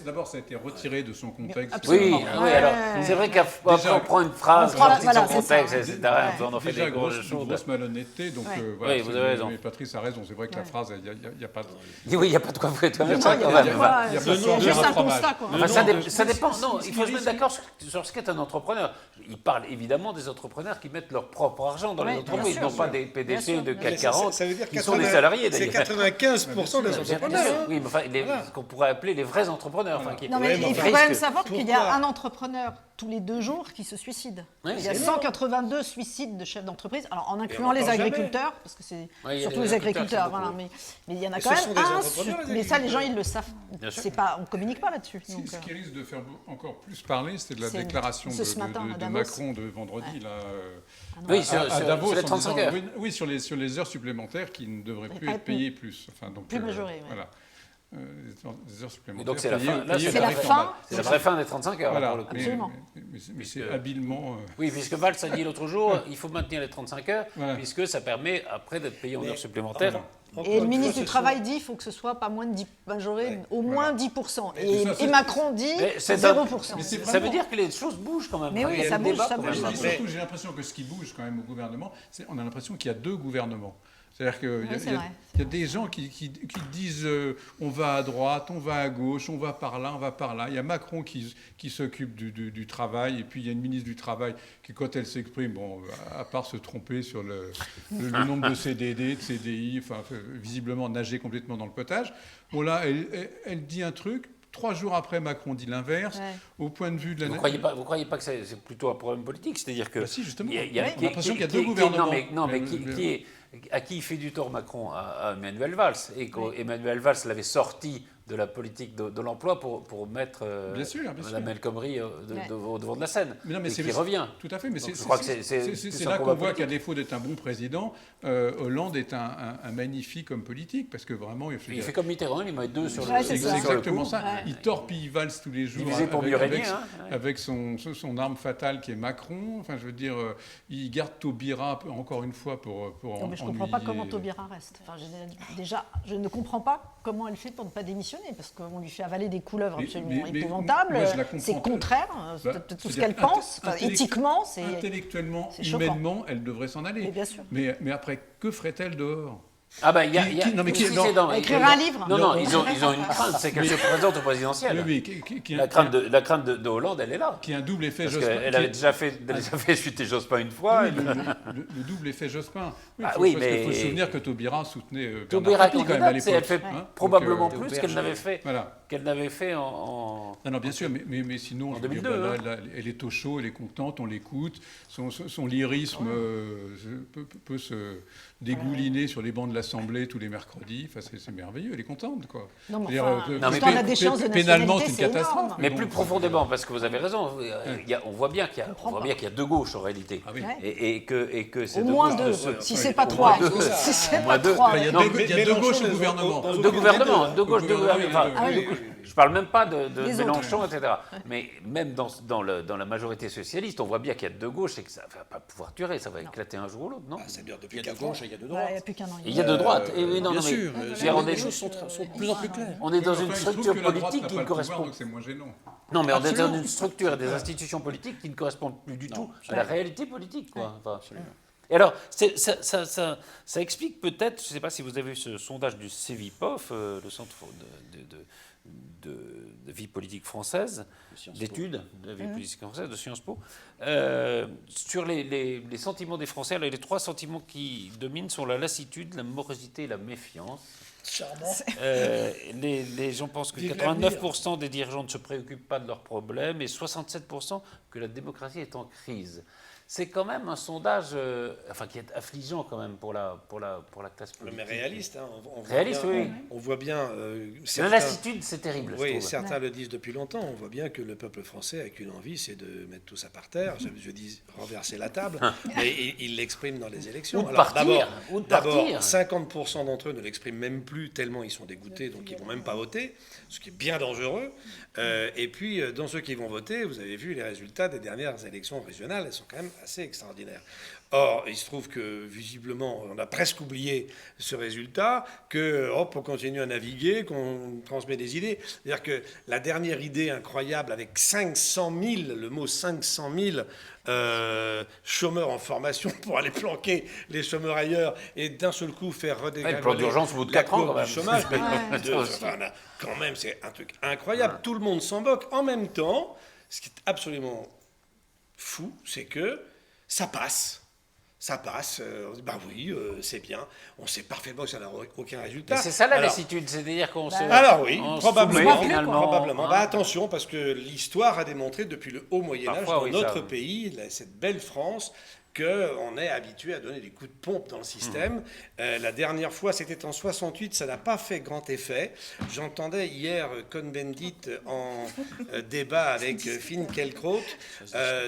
[SPEAKER 4] D'abord, ça a été retiré de son contexte.
[SPEAKER 1] Oui, alors, c'est vrai qu'après, on prend une phrase sortie de son contexte, etc. On en fait des
[SPEAKER 4] grosse malhonnêteté. Donc,
[SPEAKER 1] oui, vous avez raison.
[SPEAKER 4] Mais Patrice a raison. C'est vrai que la phrase, il n'y a pas...
[SPEAKER 1] Oui, il n'y a pas de quoi vous être quand même.
[SPEAKER 3] Juste un constat, quoi.
[SPEAKER 1] Ça dépend. Non, il faut se mettre d'accord sur ce qu'est un entrepreneur. Il parle évidemment des entrepreneurs qui mettent leur propre argent dans les entreprises, non pas des PDC de CAC 40 qui sont des salariés.
[SPEAKER 2] C'est 95% des entrepreneurs.
[SPEAKER 1] Oui, mais ce qu'on pourrait appeler les vrais entrepreneurs.
[SPEAKER 3] Non, mais il faut quand même savoir qu'il y a un entrepreneur tous les 2 jours qui se suicide. Il y a 182 suicides de chefs d'entreprise, alors en incluant les agriculteurs, parce que c'est surtout les agriculteurs, mais il y en a quand même un. Mais ça, les gens, ils le savent. On ne communique pas là-dessus.
[SPEAKER 4] Ce qui risque de faire encore plus parler, c'est de la déclaration de Macron de vendredi à Davos.
[SPEAKER 1] Sur les 35 heures.
[SPEAKER 4] Oui, sur les heures supplémentaires qui ne devraient plus être payées plus.
[SPEAKER 3] Plus majorées.
[SPEAKER 4] Voilà. Des heures supplémentaires.
[SPEAKER 1] Donc c'est la fin. C'est la vraie fin des 35 heures.
[SPEAKER 4] Voilà,
[SPEAKER 3] absolument.
[SPEAKER 4] Mais c'est habilement.
[SPEAKER 1] Oui, puisque Valls a dit l'autre jour, il faut maintenir les 35 heures, puisque ça permet après d'être payé en heures supplémentaires.
[SPEAKER 3] Et le ministre du Travail dit qu'il faut que ce soit pas moins de 10, majoré, au moins 10%. Et Macron dit 0%.
[SPEAKER 1] Ça veut dire que les choses bougent quand même.
[SPEAKER 3] Mais oui, ça bouge.
[SPEAKER 4] Surtout, j'ai l'impression que ce qui bouge quand même au gouvernement, on a l'impression qu'il y a 2 gouvernements. C'est-à-dire qu'il y a des gens qui disent on va à droite, on va à gauche, on va par là, on va par là. Il y a Macron qui s'occupe du travail, et puis il y a une ministre du Travail qui, quand elle s'exprime, à part se tromper sur le nombre de CDD, de CDI, visiblement nager complètement dans le potage, là, elle dit un truc. 3 jours après, Macron dit l'inverse. Au point de vue de la...
[SPEAKER 1] Vous croyez pas que c'est plutôt un problème politique? C'est-à-dire que...
[SPEAKER 4] si, justement. On a l'impression qu'il y a 2 gouvernements.
[SPEAKER 1] À qui il fait du tort Macron? À Emmanuel Valls. Et quand Emmanuel Valls l'avait sorti de la politique de l'emploi pour mettre
[SPEAKER 4] Bien sûr.
[SPEAKER 1] Mme El Khomri au devant de la scène.
[SPEAKER 4] Mais non, mais
[SPEAKER 1] et qui revient.
[SPEAKER 4] Tout à fait, mais
[SPEAKER 1] je crois que c'est
[SPEAKER 4] là qu'on voit qu'à défaut d'être un bon président, Hollande est un magnifique homme politique, parce que vraiment...
[SPEAKER 1] Il fait comme Mitterrand, il met 2 sur le
[SPEAKER 4] C'est exactement ça.
[SPEAKER 3] Ouais.
[SPEAKER 4] Il torpille Valls tous les jours avec son arme fatale qui est Macron. Enfin, je veux dire, il garde Taubira, encore une fois, pour
[SPEAKER 3] non, mais je ne comprends pas comment Taubira reste. Enfin, déjà, je ne comprends pas comment elle fait pour ne pas démissionner, parce qu'on lui fait avaler des couleuvres absolument épouvantables. C'est contraire de tout ce qu'elle pense. Éthiquement, c'est
[SPEAKER 4] intellectuellement,
[SPEAKER 3] choquant.
[SPEAKER 4] humainement, elle devrait s'en aller.
[SPEAKER 3] Mais bien sûr.
[SPEAKER 4] Mais après, que ferait-elle dehors?
[SPEAKER 1] Ah ben, il y a
[SPEAKER 3] écrire un livre.
[SPEAKER 1] Non, ils ont une crainte, c'est qu'elle se présente au présidentiel. La crainte de Hollande, elle est là.
[SPEAKER 4] Qui a un double effet
[SPEAKER 1] Parce
[SPEAKER 4] Jospin.
[SPEAKER 1] Elle avait déjà fait chuter Jospin une fois.
[SPEAKER 4] Le double effet Jospin.
[SPEAKER 1] Mais
[SPEAKER 4] il faut se souvenir que Taubira soutenait
[SPEAKER 1] Taubira
[SPEAKER 4] quand même à l'époque.
[SPEAKER 1] Elle fait probablement plus qu'elle n'avait fait en...
[SPEAKER 4] Non, bien sûr, mais sinon,
[SPEAKER 1] en 2002,
[SPEAKER 4] elle est au chaud, elle est contente, on l'écoute. Son lyrisme peut se dégouliner sur les bancs de l'Assemblée tous les mercredis. Enfin, c'est merveilleux, elle est contente, quoi.
[SPEAKER 3] Non, mais
[SPEAKER 4] pénalement, c'est une catastrophe.
[SPEAKER 1] Mais plus profondément, parce que vous avez raison, on voit bien qu'il y a deux gauches en réalité. Et que c'est
[SPEAKER 3] au moins deux, si c'est pas trois. Si c'est pas trois.
[SPEAKER 4] Il y a deux gauches au gouvernement.
[SPEAKER 1] Deux gouvernements. Je ne parle même pas de Mélenchon, etc. Mais même dans la majorité socialiste, on voit bien qu'il y a deux gauches et que ça ne va pas pouvoir durer, ça va éclater un jour ou l'autre, non?
[SPEAKER 2] Ça dure depuis 4 gauches et il y a de droite.
[SPEAKER 3] Il n'y a plus qu'un an.
[SPEAKER 1] Il y a de droite.
[SPEAKER 5] Bien sûr, les choses sont de plus en plus claires.
[SPEAKER 1] On est dans une structure politique qui ne correspond
[SPEAKER 4] pas. C'est moins gênant.
[SPEAKER 1] Non, mais on est dans une structure et des institutions politiques qui ne correspondent plus du tout à la réalité politique, quoi. Enfin, et alors, ça explique peut-être, je ne sais pas si vous avez vu ce sondage du CEVIPOF, le Centre de vie politique française, d'études de vie politique française, de Sciences Po, sur les sentiments des Français. Alors, les 3 sentiments qui dominent sont la lassitude, la morosité et la méfiance.
[SPEAKER 2] Charmant.
[SPEAKER 1] Les gens pensent que 89% des dirigeants ne se préoccupent pas de leurs problèmes et 67% que la démocratie est en crise. C'est quand même un sondage qui est affligeant quand même pour la classe politique.
[SPEAKER 2] Mais réaliste.
[SPEAKER 1] Réaliste, oui.
[SPEAKER 2] On voit bien...
[SPEAKER 1] la lassitude, c'est terrible, je trouve.
[SPEAKER 2] Certains le disent depuis longtemps. On voit bien que le peuple français a qu'une envie, c'est de mettre tout ça par terre. Je dis renverser la table. Mais il l'exprime dans les élections. D'abord, 50% d'entre eux ne l'expriment même plus, tellement ils sont dégoûtés, donc ils ne vont même pas voter, ce qui est bien dangereux. Et puis, dans ceux qui vont voter, vous avez vu les résultats des dernières élections régionales, elles sont quand même assez extraordinaires. Or, il se trouve que, visiblement, on a presque oublié ce résultat, on continue à naviguer, qu'on transmet des idées. C'est-à-dire que la dernière idée incroyable, avec 500 000, le mot 500 000 chômeurs en formation pour aller planquer les chômeurs ailleurs, et d'un seul coup faire redégager
[SPEAKER 1] le plan d'urgence au bout de 4 ans, quand même.
[SPEAKER 2] Du chômage. Quand même, c'est un truc incroyable. Tout le monde s'en moque. En même temps, ce qui est absolument fou, c'est que ça passe. On dit, oui, c'est bien. On sait parfaitement que ça n'a aucun résultat.
[SPEAKER 1] Mais c'est ça la lassitude, c'est-à-dire qu'on se...
[SPEAKER 2] Alors oui, probablement.
[SPEAKER 1] Finalement,
[SPEAKER 2] Attention, parce que l'histoire a démontré depuis le haut Moyen-Âge, dans notre pays, cette belle France, qu'on est habitué à donner des coups de pompe dans le système. La dernière fois, c'était en 68, ça n'a pas fait grand effet. J'entendais hier Cohn-Bendit en débat avec Finn Kelkraut.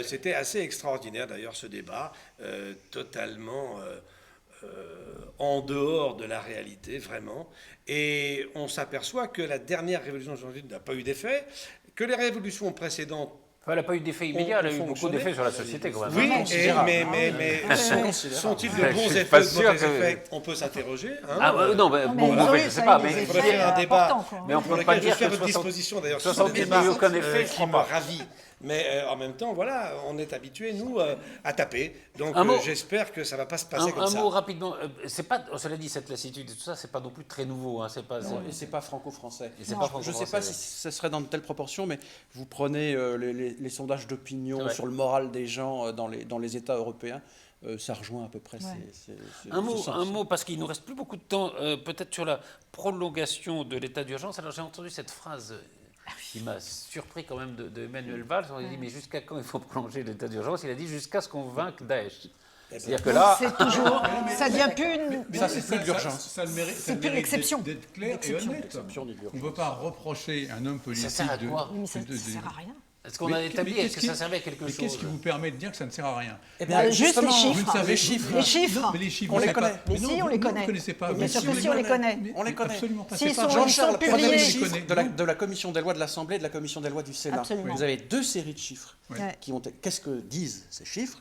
[SPEAKER 2] C'était assez extraordinaire d'ailleurs ce débat, totalement en dehors de la réalité, vraiment. Et on s'aperçoit que la dernière révolution n'a pas eu d'effet, que les révolutions précédentes...
[SPEAKER 1] Elle n'a pas eu d'effet immédiat, elle a eu beaucoup d'effets sur la société quand même.
[SPEAKER 2] Oui, mais sont-ils de bons effets ou de mauvais effets? On peut s'interroger.
[SPEAKER 3] Je
[SPEAKER 2] ne sais pas, mais il faudrait faire un débat.
[SPEAKER 1] Mais on ne peut pas dire que
[SPEAKER 2] votre disposition d'ailleurs
[SPEAKER 1] 70 n'a eu aucun effet,
[SPEAKER 2] qui me ravit. Mais en même temps, voilà, on est habitués, nous, à taper. Donc j'espère que ça ne va pas se passer comme ça.
[SPEAKER 1] Un mot rapidement. Cela dit, cette lassitude et tout ça, c'est pas non plus très nouveau.
[SPEAKER 5] Et c'est pas franco-français. Je
[SPEAKER 1] ne
[SPEAKER 5] sais pas si ce serait dans de telles proportions, mais vous prenez les sondages d'opinion sur le moral des gens dans les États européens. Ça rejoint à peu près
[SPEAKER 1] un mot, parce qu'il ne nous reste plus beaucoup de temps, peut-être sur la prolongation de l'état d'urgence. Alors j'ai entendu cette phrase qui m'a surpris quand même de Emmanuel Valls. On lui dit, mais jusqu'à quand il faut prolonger l'état d'urgence? Il a dit, jusqu'à ce qu'on vainque Daesh. C'est-à-dire que là,
[SPEAKER 3] C'est toujours, ça devient plus une...
[SPEAKER 5] Ça, c'est plus de l'urgence.
[SPEAKER 4] Ça le mérite,
[SPEAKER 3] C'est plus l'exception.
[SPEAKER 4] d'être clair et honnête. On ne peut pas reprocher à un homme politique
[SPEAKER 1] ça sert à quoi?
[SPEAKER 3] Oui, mais ça sert à rien.
[SPEAKER 1] est-ce qu'on a établi, est-ce que ça servait à quelque chose?
[SPEAKER 4] Qu'est-ce qui vous permet de dire que ça ne sert à rien?
[SPEAKER 5] Eh bien,
[SPEAKER 3] Juste les
[SPEAKER 5] justement,
[SPEAKER 3] chiffres.
[SPEAKER 5] vous ne savez-
[SPEAKER 3] Les chiffres. Les chiffres.
[SPEAKER 4] Non, mais les chiffres,
[SPEAKER 5] On
[SPEAKER 4] vous
[SPEAKER 5] les
[SPEAKER 4] savez
[SPEAKER 5] connaît.
[SPEAKER 4] pas.
[SPEAKER 3] Mais si, on les
[SPEAKER 4] vous
[SPEAKER 3] connaît.
[SPEAKER 4] ne connaissez pas.
[SPEAKER 3] Bien sûr que si, on les connaît.
[SPEAKER 5] On les connaît.
[SPEAKER 4] Absolument pas.
[SPEAKER 3] Si,
[SPEAKER 4] C'est pas
[SPEAKER 3] ils sont-
[SPEAKER 4] Jean-
[SPEAKER 5] Jean-Charles,
[SPEAKER 3] publiés.
[SPEAKER 5] prenez les
[SPEAKER 3] Je
[SPEAKER 5] chiffres
[SPEAKER 4] connais.
[SPEAKER 5] de la commission des lois de l'Assemblée et de la commission des lois du Sénat.
[SPEAKER 3] Absolument.
[SPEAKER 5] Vous avez 2 séries de chiffres
[SPEAKER 3] Ouais.
[SPEAKER 5] qui ont... Qu'est-ce que disent ces chiffres?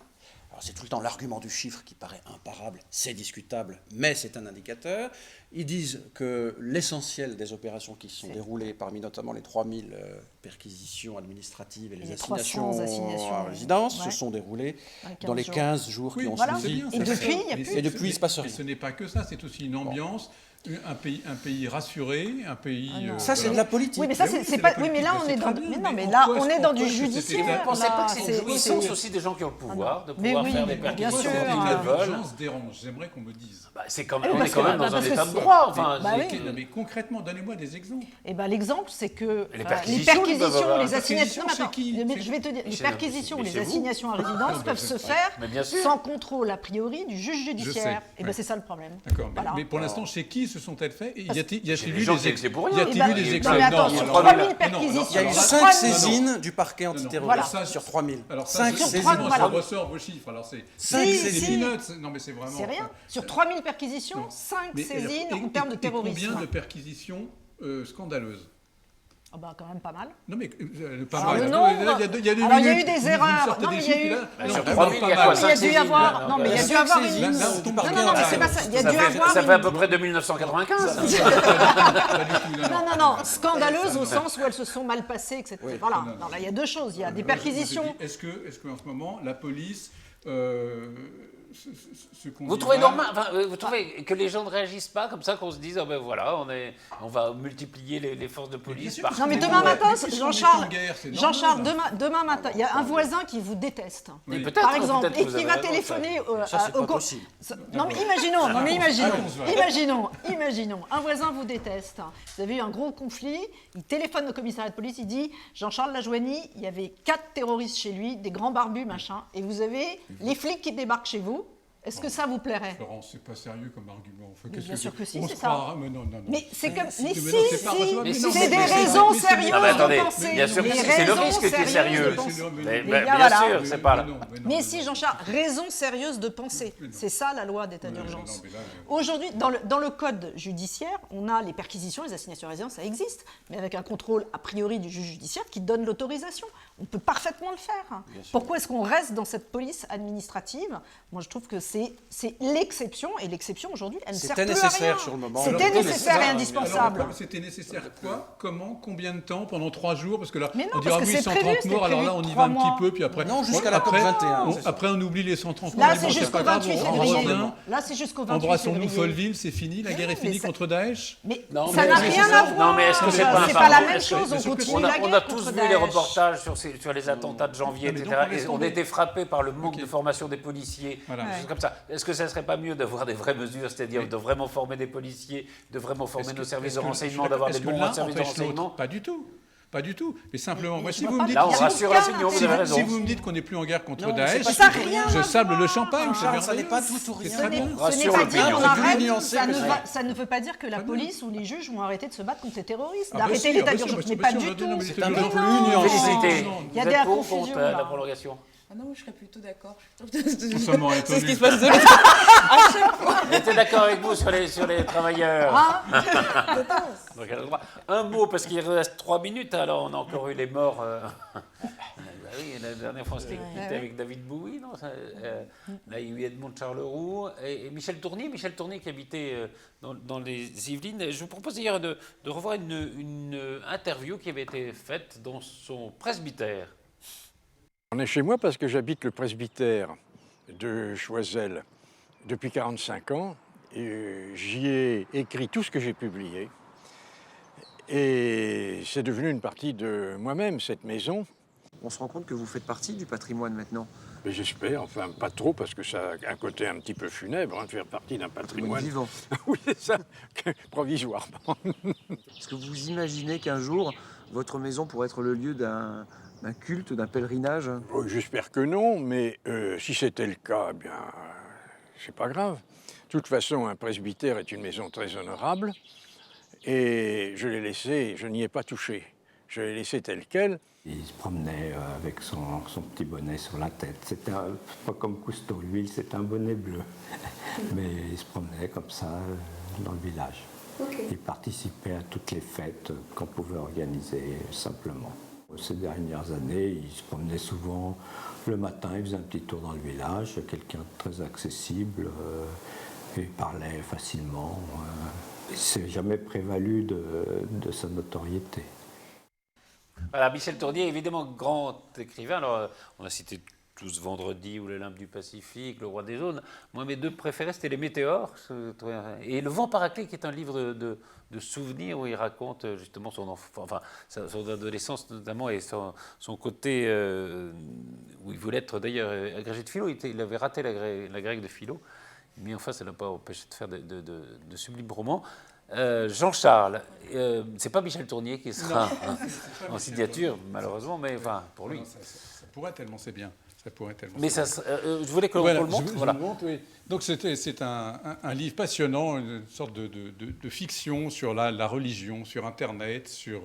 [SPEAKER 5] Alors c'est tout le temps l'argument du chiffre qui paraît imparable, c'est discutable, mais c'est un indicateur. Ils disent que l'essentiel des opérations qui se sont déroulées, parmi notamment les 3000 perquisitions administratives et les
[SPEAKER 3] 300
[SPEAKER 5] assignations à résidence,
[SPEAKER 3] ouais.
[SPEAKER 5] se sont déroulées
[SPEAKER 3] Ouais, 15
[SPEAKER 5] dans les
[SPEAKER 3] jours.
[SPEAKER 5] 15 jours qui ont
[SPEAKER 3] voilà.
[SPEAKER 5] suivi.
[SPEAKER 3] Et depuis, il y a
[SPEAKER 4] Mais
[SPEAKER 3] plus.
[SPEAKER 5] Et depuis, il se passe
[SPEAKER 4] mais
[SPEAKER 5] rien.
[SPEAKER 4] ce n'est pas que ça, c'est aussi une ambiance, un pays rassuré, un pays.
[SPEAKER 3] Ah non.
[SPEAKER 5] Ça, c'est de la politique.
[SPEAKER 3] Oui, mais ça,
[SPEAKER 4] Mais oui,
[SPEAKER 3] c'est
[SPEAKER 4] c'est
[SPEAKER 3] pas.
[SPEAKER 4] la
[SPEAKER 3] Oui, mais là, on
[SPEAKER 4] politique,
[SPEAKER 3] est
[SPEAKER 4] c'est
[SPEAKER 3] dans.
[SPEAKER 4] très bien,
[SPEAKER 3] Mais non,
[SPEAKER 4] mais
[SPEAKER 3] mais là,
[SPEAKER 4] en quoi
[SPEAKER 3] on est
[SPEAKER 4] est-ce
[SPEAKER 3] dans
[SPEAKER 4] qu'on
[SPEAKER 3] du
[SPEAKER 4] peut- c'était-
[SPEAKER 3] judiciaire.
[SPEAKER 1] Vous ne pensez pas que c'est une
[SPEAKER 3] là,
[SPEAKER 1] jouissance aussi des gens qui ont le pouvoir, de
[SPEAKER 3] Mais
[SPEAKER 1] pouvoir
[SPEAKER 3] oui,
[SPEAKER 1] faire des
[SPEAKER 3] bien
[SPEAKER 1] perquisitions
[SPEAKER 3] sûr.
[SPEAKER 1] quand ils
[SPEAKER 3] Ah.
[SPEAKER 1] le veulent?
[SPEAKER 4] L'urgence dérange, j'aimerais qu'on me dise.
[SPEAKER 1] Bah, c'est quand même,
[SPEAKER 3] Ah oui,
[SPEAKER 1] on est
[SPEAKER 3] parce
[SPEAKER 1] quand
[SPEAKER 3] que-
[SPEAKER 1] même dans un
[SPEAKER 3] parce que
[SPEAKER 1] état de
[SPEAKER 3] c'est-
[SPEAKER 1] droit. Enfin,
[SPEAKER 3] Bah
[SPEAKER 1] c'est-
[SPEAKER 3] oui.
[SPEAKER 4] Non, mais concrètement, donnez-moi des exemples.
[SPEAKER 3] Et ben l'exemple, c'est que
[SPEAKER 1] Les
[SPEAKER 3] les
[SPEAKER 1] perquisitions, ils peuvent
[SPEAKER 3] perquisitions,
[SPEAKER 1] avoir-
[SPEAKER 3] les assignations.
[SPEAKER 4] Perquisitions,
[SPEAKER 3] Non,
[SPEAKER 4] c'est
[SPEAKER 3] attends,
[SPEAKER 4] qui?
[SPEAKER 3] mais je vais te dire, les
[SPEAKER 1] chez-
[SPEAKER 3] perquisitions,
[SPEAKER 1] mais
[SPEAKER 3] les
[SPEAKER 1] chez vous.
[SPEAKER 3] assignations à résidence
[SPEAKER 4] Non,
[SPEAKER 3] peuvent
[SPEAKER 4] mais
[SPEAKER 3] se
[SPEAKER 4] je-
[SPEAKER 3] faire
[SPEAKER 1] mais bien sûr.
[SPEAKER 3] sans contrôle a priori du juge judiciaire. Et ben
[SPEAKER 4] ouais.
[SPEAKER 3] c'est ça le problème.
[SPEAKER 4] D'accord, mais,
[SPEAKER 3] Voilà.
[SPEAKER 4] mais pour l'instant, chez qui se sont-elles faites? Et y a-t-il
[SPEAKER 1] Chez les
[SPEAKER 4] eu
[SPEAKER 1] gens
[SPEAKER 4] des
[SPEAKER 1] qui
[SPEAKER 4] ex-
[SPEAKER 1] c'est pour rien.
[SPEAKER 4] y a-t-il
[SPEAKER 3] Eh ben,
[SPEAKER 4] eu des
[SPEAKER 3] non,
[SPEAKER 4] exemples?
[SPEAKER 3] mais attends,
[SPEAKER 1] non,
[SPEAKER 3] sur
[SPEAKER 1] non,
[SPEAKER 3] 3000
[SPEAKER 1] non,
[SPEAKER 3] perquisitions.
[SPEAKER 5] Il y a eu
[SPEAKER 3] sur
[SPEAKER 5] 5
[SPEAKER 3] 3000
[SPEAKER 5] saisines du parquet antiterroriste
[SPEAKER 3] Voilà.
[SPEAKER 4] Ça,
[SPEAKER 5] sur 3000.
[SPEAKER 4] Alors ça,
[SPEAKER 5] 5
[SPEAKER 4] je-
[SPEAKER 5] saisines.
[SPEAKER 3] voilà.
[SPEAKER 4] ça ressort vos chiffres. Alors c'est
[SPEAKER 5] Cinq
[SPEAKER 3] Si,
[SPEAKER 4] c'est
[SPEAKER 3] si.
[SPEAKER 4] peanuts. Non, mais c'est vraiment.
[SPEAKER 3] C'est rien.
[SPEAKER 4] enfin,
[SPEAKER 3] Sur 3000 perquisitions,
[SPEAKER 4] non.
[SPEAKER 3] 5
[SPEAKER 4] mais
[SPEAKER 3] saisines
[SPEAKER 4] alors,
[SPEAKER 3] en termes de
[SPEAKER 4] et
[SPEAKER 3] terrorisme.
[SPEAKER 4] combien de perquisitions scandaleuses?
[SPEAKER 3] Ah bah quand même pas mal.
[SPEAKER 4] Non, mais pas
[SPEAKER 3] Alors,
[SPEAKER 4] mal.
[SPEAKER 3] le
[SPEAKER 4] Non,
[SPEAKER 3] nombre-
[SPEAKER 4] là, il y a deux
[SPEAKER 3] Alors, il y a
[SPEAKER 4] minutes,
[SPEAKER 3] eu des
[SPEAKER 4] vous
[SPEAKER 3] erreurs.
[SPEAKER 4] sortez
[SPEAKER 3] Non,
[SPEAKER 4] des
[SPEAKER 3] mais il y a
[SPEAKER 4] chiffres,
[SPEAKER 3] eu-
[SPEAKER 4] là,
[SPEAKER 1] Bah,
[SPEAKER 4] non,
[SPEAKER 1] sur
[SPEAKER 4] pas
[SPEAKER 1] 3000, il y a
[SPEAKER 4] mal.
[SPEAKER 1] quoi,
[SPEAKER 3] Il y a
[SPEAKER 1] 5
[SPEAKER 3] dû
[SPEAKER 1] saisines,
[SPEAKER 3] avoir.
[SPEAKER 1] là,
[SPEAKER 3] Non, mais il y a
[SPEAKER 5] Cinq
[SPEAKER 3] dû avoir
[SPEAKER 5] saisines,
[SPEAKER 3] une.
[SPEAKER 5] là,
[SPEAKER 3] Non,
[SPEAKER 5] du parquet
[SPEAKER 3] non, non, mais c'est pas ça. Il y a dû avoir
[SPEAKER 1] Ça fait à
[SPEAKER 3] une.
[SPEAKER 1] peu près 2995.
[SPEAKER 4] Pas du tout,
[SPEAKER 3] Non, non, non, scandaleuse au sens où elles se sont mal passées, etc.
[SPEAKER 5] Oui.
[SPEAKER 3] Voilà.
[SPEAKER 4] Non, non.
[SPEAKER 3] Non, là, il y a deux choses. Il y a des
[SPEAKER 4] Moi, je vous ai
[SPEAKER 3] perquisitions.
[SPEAKER 4] dit, Est-ce qu'en ce moment, la police se conduit
[SPEAKER 1] Vous trouvez
[SPEAKER 4] mal
[SPEAKER 1] normal, enfin, vous trouvez que les gens ne réagissent pas comme ça, qu'on se dise, ah ben voilà, on va multiplier les forces de police
[SPEAKER 4] sûr
[SPEAKER 1] par.
[SPEAKER 4] que
[SPEAKER 3] Non, mais
[SPEAKER 4] Mais
[SPEAKER 3] demain
[SPEAKER 4] bon,
[SPEAKER 3] matin,
[SPEAKER 4] mais puisqu'on est en
[SPEAKER 3] Jean-Charles,
[SPEAKER 4] guerre, c'est normal.
[SPEAKER 3] Jean-Charles, demain matin, il y a un voisin qui vous déteste.
[SPEAKER 1] Mais
[SPEAKER 4] Oui.
[SPEAKER 1] peut-être,
[SPEAKER 3] Par exemple,
[SPEAKER 1] peut-être que
[SPEAKER 3] et
[SPEAKER 1] vous
[SPEAKER 3] qui
[SPEAKER 1] avez
[SPEAKER 3] va
[SPEAKER 1] raison,
[SPEAKER 3] téléphoner
[SPEAKER 5] Ça, c'est pas possible.
[SPEAKER 3] Non mais imaginons,
[SPEAKER 4] Allons-y.
[SPEAKER 3] imaginons, un voisin vous déteste. Vous avez eu un gros conflit, il téléphone au commissariat de police, il dit Jean-Charles Lajoigny, il y avait 4 terroristes chez lui, des grands barbus, machin, et vous avez les flics qui débarquent chez vous. Est-ce que ça vous plairait?
[SPEAKER 4] Florence, c'est pas sérieux comme argument. Enfin,
[SPEAKER 3] Mais
[SPEAKER 4] qu'est-ce
[SPEAKER 3] bien sûr que si,
[SPEAKER 4] on
[SPEAKER 3] c'est
[SPEAKER 4] se
[SPEAKER 3] ça.
[SPEAKER 4] croira- Mais non, non, non.
[SPEAKER 3] Mais c'est comme. Mais
[SPEAKER 4] mais
[SPEAKER 3] si,
[SPEAKER 4] non, c'est pas recevable. Mais non,
[SPEAKER 3] c'est des
[SPEAKER 4] mais
[SPEAKER 3] raisons
[SPEAKER 4] mais c'est-
[SPEAKER 3] sérieuses
[SPEAKER 1] Ah, mais attendez,
[SPEAKER 3] de penser.
[SPEAKER 1] bien sûr que
[SPEAKER 3] Des
[SPEAKER 1] c'est le
[SPEAKER 3] raisons
[SPEAKER 1] risque qui est
[SPEAKER 3] sérieuses
[SPEAKER 1] sérieux.
[SPEAKER 3] de penser.
[SPEAKER 4] Mais
[SPEAKER 1] Mais
[SPEAKER 3] bien,
[SPEAKER 1] bien
[SPEAKER 3] voilà.
[SPEAKER 1] sûr, c'est pas là.
[SPEAKER 3] Mais si, Jean-Charles, raison sérieuse de penser. C'est ça la loi d'état d'urgence. Aujourd'hui, dans le code judiciaire, on a les perquisitions, les assignations à résidence, ça existe, mais avec un contrôle a priori du juge judiciaire qui donne l'autorisation. On peut parfaitement le faire. Pourquoi est-ce qu'on reste dans cette police administrative? Moi, je trouve que c'est l'exception, et l'exception aujourd'hui, elle ne sert plus
[SPEAKER 5] C'était
[SPEAKER 3] à rien.
[SPEAKER 5] nécessaire sur le moment.
[SPEAKER 3] C'était nécessaire et indispensable.
[SPEAKER 4] Alors, c'était nécessaire quoi? Comment? Combien de temps? Pendant 3 jours? Parce que là,
[SPEAKER 3] Mais non,
[SPEAKER 4] on
[SPEAKER 3] parce
[SPEAKER 4] dira
[SPEAKER 3] que
[SPEAKER 4] oui,
[SPEAKER 3] c'est
[SPEAKER 4] 130
[SPEAKER 3] prévu,
[SPEAKER 4] morts,
[SPEAKER 3] c'était
[SPEAKER 4] alors là,
[SPEAKER 3] prévu
[SPEAKER 4] on y
[SPEAKER 3] 3
[SPEAKER 4] va un
[SPEAKER 3] mois.
[SPEAKER 4] petit peu, puis après...
[SPEAKER 5] Non, jusqu'à la COP
[SPEAKER 4] après,
[SPEAKER 5] 21.
[SPEAKER 4] après, on oublie les 130
[SPEAKER 3] Là,
[SPEAKER 4] morts.
[SPEAKER 3] c'est
[SPEAKER 4] Bon,
[SPEAKER 3] jusqu'au
[SPEAKER 4] pas grave,
[SPEAKER 3] 28
[SPEAKER 4] on
[SPEAKER 3] février.
[SPEAKER 4] revient.
[SPEAKER 3] Là, c'est jusqu'au 28
[SPEAKER 4] Embrassons-nous
[SPEAKER 3] février.
[SPEAKER 4] Folleville, c'est fini, la
[SPEAKER 3] Mais
[SPEAKER 4] guerre est
[SPEAKER 3] oui,
[SPEAKER 4] finie
[SPEAKER 3] mais
[SPEAKER 4] contre Daesh.
[SPEAKER 3] Mais
[SPEAKER 1] Non,
[SPEAKER 3] ça
[SPEAKER 1] mais
[SPEAKER 3] n'a
[SPEAKER 1] est-ce que
[SPEAKER 3] rien
[SPEAKER 1] c'est-
[SPEAKER 3] à voir.
[SPEAKER 1] non, mais est-ce que c'est pas un
[SPEAKER 3] C'est pas la
[SPEAKER 1] pardon,
[SPEAKER 3] même
[SPEAKER 1] est-ce que-
[SPEAKER 3] chose. On continue
[SPEAKER 1] On
[SPEAKER 3] la
[SPEAKER 1] a
[SPEAKER 3] guerre
[SPEAKER 1] tous
[SPEAKER 3] contre
[SPEAKER 1] vu les
[SPEAKER 3] Daesh.
[SPEAKER 1] reportages sur les attentats de janvier,
[SPEAKER 4] Non, mais
[SPEAKER 1] etc.
[SPEAKER 4] donc,
[SPEAKER 1] Et on était frappés par le manque
[SPEAKER 4] Ok.
[SPEAKER 1] de formation des policiers,
[SPEAKER 4] Voilà.
[SPEAKER 1] des choses comme ça. Est-ce que ça ne serait pas mieux d'avoir des vraies mesures, c'est-à-dire de vraiment former des policiers, de vraiment former nos services de renseignement, d'avoir des bons services de renseignement?
[SPEAKER 4] Pas du tout. Pas du tout. Mais simplement,
[SPEAKER 3] Mais
[SPEAKER 4] moi,
[SPEAKER 3] je
[SPEAKER 4] si
[SPEAKER 3] vois
[SPEAKER 4] vous
[SPEAKER 3] pas
[SPEAKER 4] me dites...
[SPEAKER 1] Là, on
[SPEAKER 3] Il y a
[SPEAKER 1] rassure
[SPEAKER 3] aucun
[SPEAKER 1] l'opinion, vous
[SPEAKER 3] intérêt.
[SPEAKER 1] avez raison.
[SPEAKER 4] Si vous me dites qu'on n'est plus en guerre contre
[SPEAKER 5] Non,
[SPEAKER 4] Daesh,
[SPEAKER 5] c'est pas
[SPEAKER 3] Ça n'a rien
[SPEAKER 4] je
[SPEAKER 3] à
[SPEAKER 4] sable le
[SPEAKER 3] voir.
[SPEAKER 4] champagne, c'est
[SPEAKER 5] Charles, ça
[SPEAKER 4] merveilleux.
[SPEAKER 5] n'est pas tout ou
[SPEAKER 4] C'est
[SPEAKER 5] rien.
[SPEAKER 4] très
[SPEAKER 3] Ce
[SPEAKER 4] bien.
[SPEAKER 3] n'est
[SPEAKER 1] Rassure
[SPEAKER 3] pas
[SPEAKER 1] l'opinion.
[SPEAKER 3] dire qu'on
[SPEAKER 5] C'est plus
[SPEAKER 3] arrête,
[SPEAKER 5] nuancé
[SPEAKER 3] ça
[SPEAKER 5] que
[SPEAKER 3] ne
[SPEAKER 5] ça.
[SPEAKER 3] va- ça ne veut pas dire que la police ou les juges vont arrêter de se battre contre les terroristes,
[SPEAKER 4] Ah bah
[SPEAKER 3] d'arrêter
[SPEAKER 4] si,
[SPEAKER 3] l'état
[SPEAKER 4] ah bah si,
[SPEAKER 3] d'urgence,
[SPEAKER 4] bah
[SPEAKER 3] mais
[SPEAKER 4] si,
[SPEAKER 3] pas
[SPEAKER 4] bah
[SPEAKER 3] du
[SPEAKER 4] si, non,
[SPEAKER 3] tout.
[SPEAKER 4] mais
[SPEAKER 5] C'est un peu
[SPEAKER 3] Mais
[SPEAKER 5] plus
[SPEAKER 3] non.
[SPEAKER 5] nuancé.
[SPEAKER 1] Félicité.
[SPEAKER 3] Il y a
[SPEAKER 1] Vous
[SPEAKER 3] des
[SPEAKER 1] êtes pour ou
[SPEAKER 3] confusions,
[SPEAKER 1] contre
[SPEAKER 3] là.
[SPEAKER 1] la prolongation?
[SPEAKER 6] Ah non, moi je serais plutôt d'accord.
[SPEAKER 4] Ça m'aurait
[SPEAKER 6] C'est ce
[SPEAKER 4] étonné.
[SPEAKER 6] qui se passe de l'autre.
[SPEAKER 1] J'étais d'accord avec vous sur les travailleurs.
[SPEAKER 3] Ah,
[SPEAKER 1] Donc, elle a le droit. Un mot, parce qu'il reste 3 minutes, alors on a encore eu les morts. Bah oui, la dernière fois, c'était avec David Bowie, non là, il y a eu Edmond Charleroux et Michel Tournier. Michel Tournier qui habitait dans les Yvelines. Je vous propose d'ailleurs de revoir une interview qui avait été faite dans son presbytère.
[SPEAKER 11] On est chez moi parce que j'habite le presbytère de Choiseul depuis 45 ans. Et j'y ai écrit tout ce que j'ai publié. Et c'est devenu une partie de moi-même, cette maison.
[SPEAKER 12] On se rend compte que vous faites partie du patrimoine maintenant.
[SPEAKER 11] Mais j'espère, enfin pas trop, parce que ça a un côté un petit peu funèbre, de faire partie d'un patrimoine.
[SPEAKER 12] Vivant.
[SPEAKER 11] Oui, c'est ça, provisoirement.
[SPEAKER 12] Est-ce que vous imaginez qu'un jour, votre maison pourrait être le lieu d'un culte, d'un pèlerinage?
[SPEAKER 11] J'espère que non, mais si c'était le cas, eh bien, c'est pas grave. De toute façon, un presbytère est une maison très honorable, et je l'ai laissé, je n'y ai pas touché. Je l'ai laissé tel quel.
[SPEAKER 13] Il se promenait avec son petit bonnet sur la tête. C'était pas comme Cousteau, lui, c'était un bonnet bleu. Mais il se promenait comme ça dans le village. Okay. Il participait à toutes les fêtes qu'on pouvait organiser simplement. Ces dernières années, il se promenait souvent le matin, il faisait un petit tour dans le village, quelqu'un de très accessible, il parlait facilement. Il ne s'est jamais prévalu de sa notoriété.
[SPEAKER 1] Voilà, Michel Tournier, évidemment, grand écrivain. Alors, on a cité tous Vendredi ou Les Limbes du Pacifique, Le Roi des Jaunes. Moi, mes deux préférés, c'était Les Météores et Le Vent Paraclet, qui est un livre de souvenirs où il raconte justement son adolescence notamment et son côté où il voulait être d'ailleurs agrégé de philo. Il avait raté la grecque de philo, mais enfin, ça ne l'a pas empêché de faire de sublimes romans. Jean-Charles, c'est pas Michel Tournier qui sera en signature, malheureusement, mais enfin, pour lui.
[SPEAKER 4] Ça pourrait tellement, c'est bien. Ça pourrait tellement.
[SPEAKER 1] Mais ça, je voulais qu'on le montre.
[SPEAKER 4] Voilà. Oui. Donc c'est un livre passionnant, une sorte de fiction sur la religion, sur Internet, sur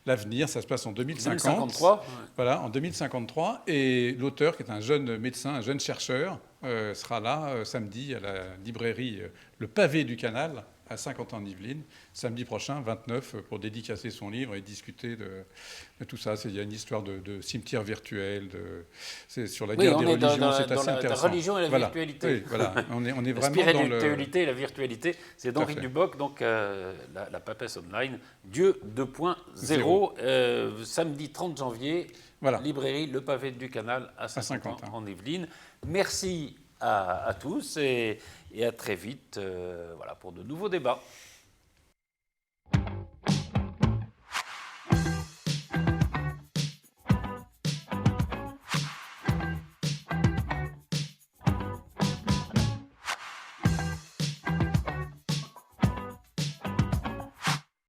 [SPEAKER 4] l'avenir. Ça se passe en 2050.
[SPEAKER 1] 2053.
[SPEAKER 4] Voilà, en 2053. Et l'auteur, qui est un jeune médecin, un jeune chercheur, sera là samedi à la librairie Le Pavé du Canal, à Saint-Quentin-en-Yvelines, samedi prochain, 29, pour dédicacer son livre et discuter de tout ça. Il y a une histoire de cimetière virtuel, c'est sur la guerre des religions, c'est assez intéressant.
[SPEAKER 1] La religion et la virtualité.
[SPEAKER 4] Oui, voilà, on est vraiment
[SPEAKER 1] dans
[SPEAKER 4] le...
[SPEAKER 1] La spiritualité et la virtualité, c'est d'Henri Duboc, donc la papesse online, Dieu 2.0, samedi 30 janvier, voilà. Librairie Le Pavé du Canal à Saint-Quentin-en-Yvelines. Merci à tous et à très vite pour de nouveaux débats.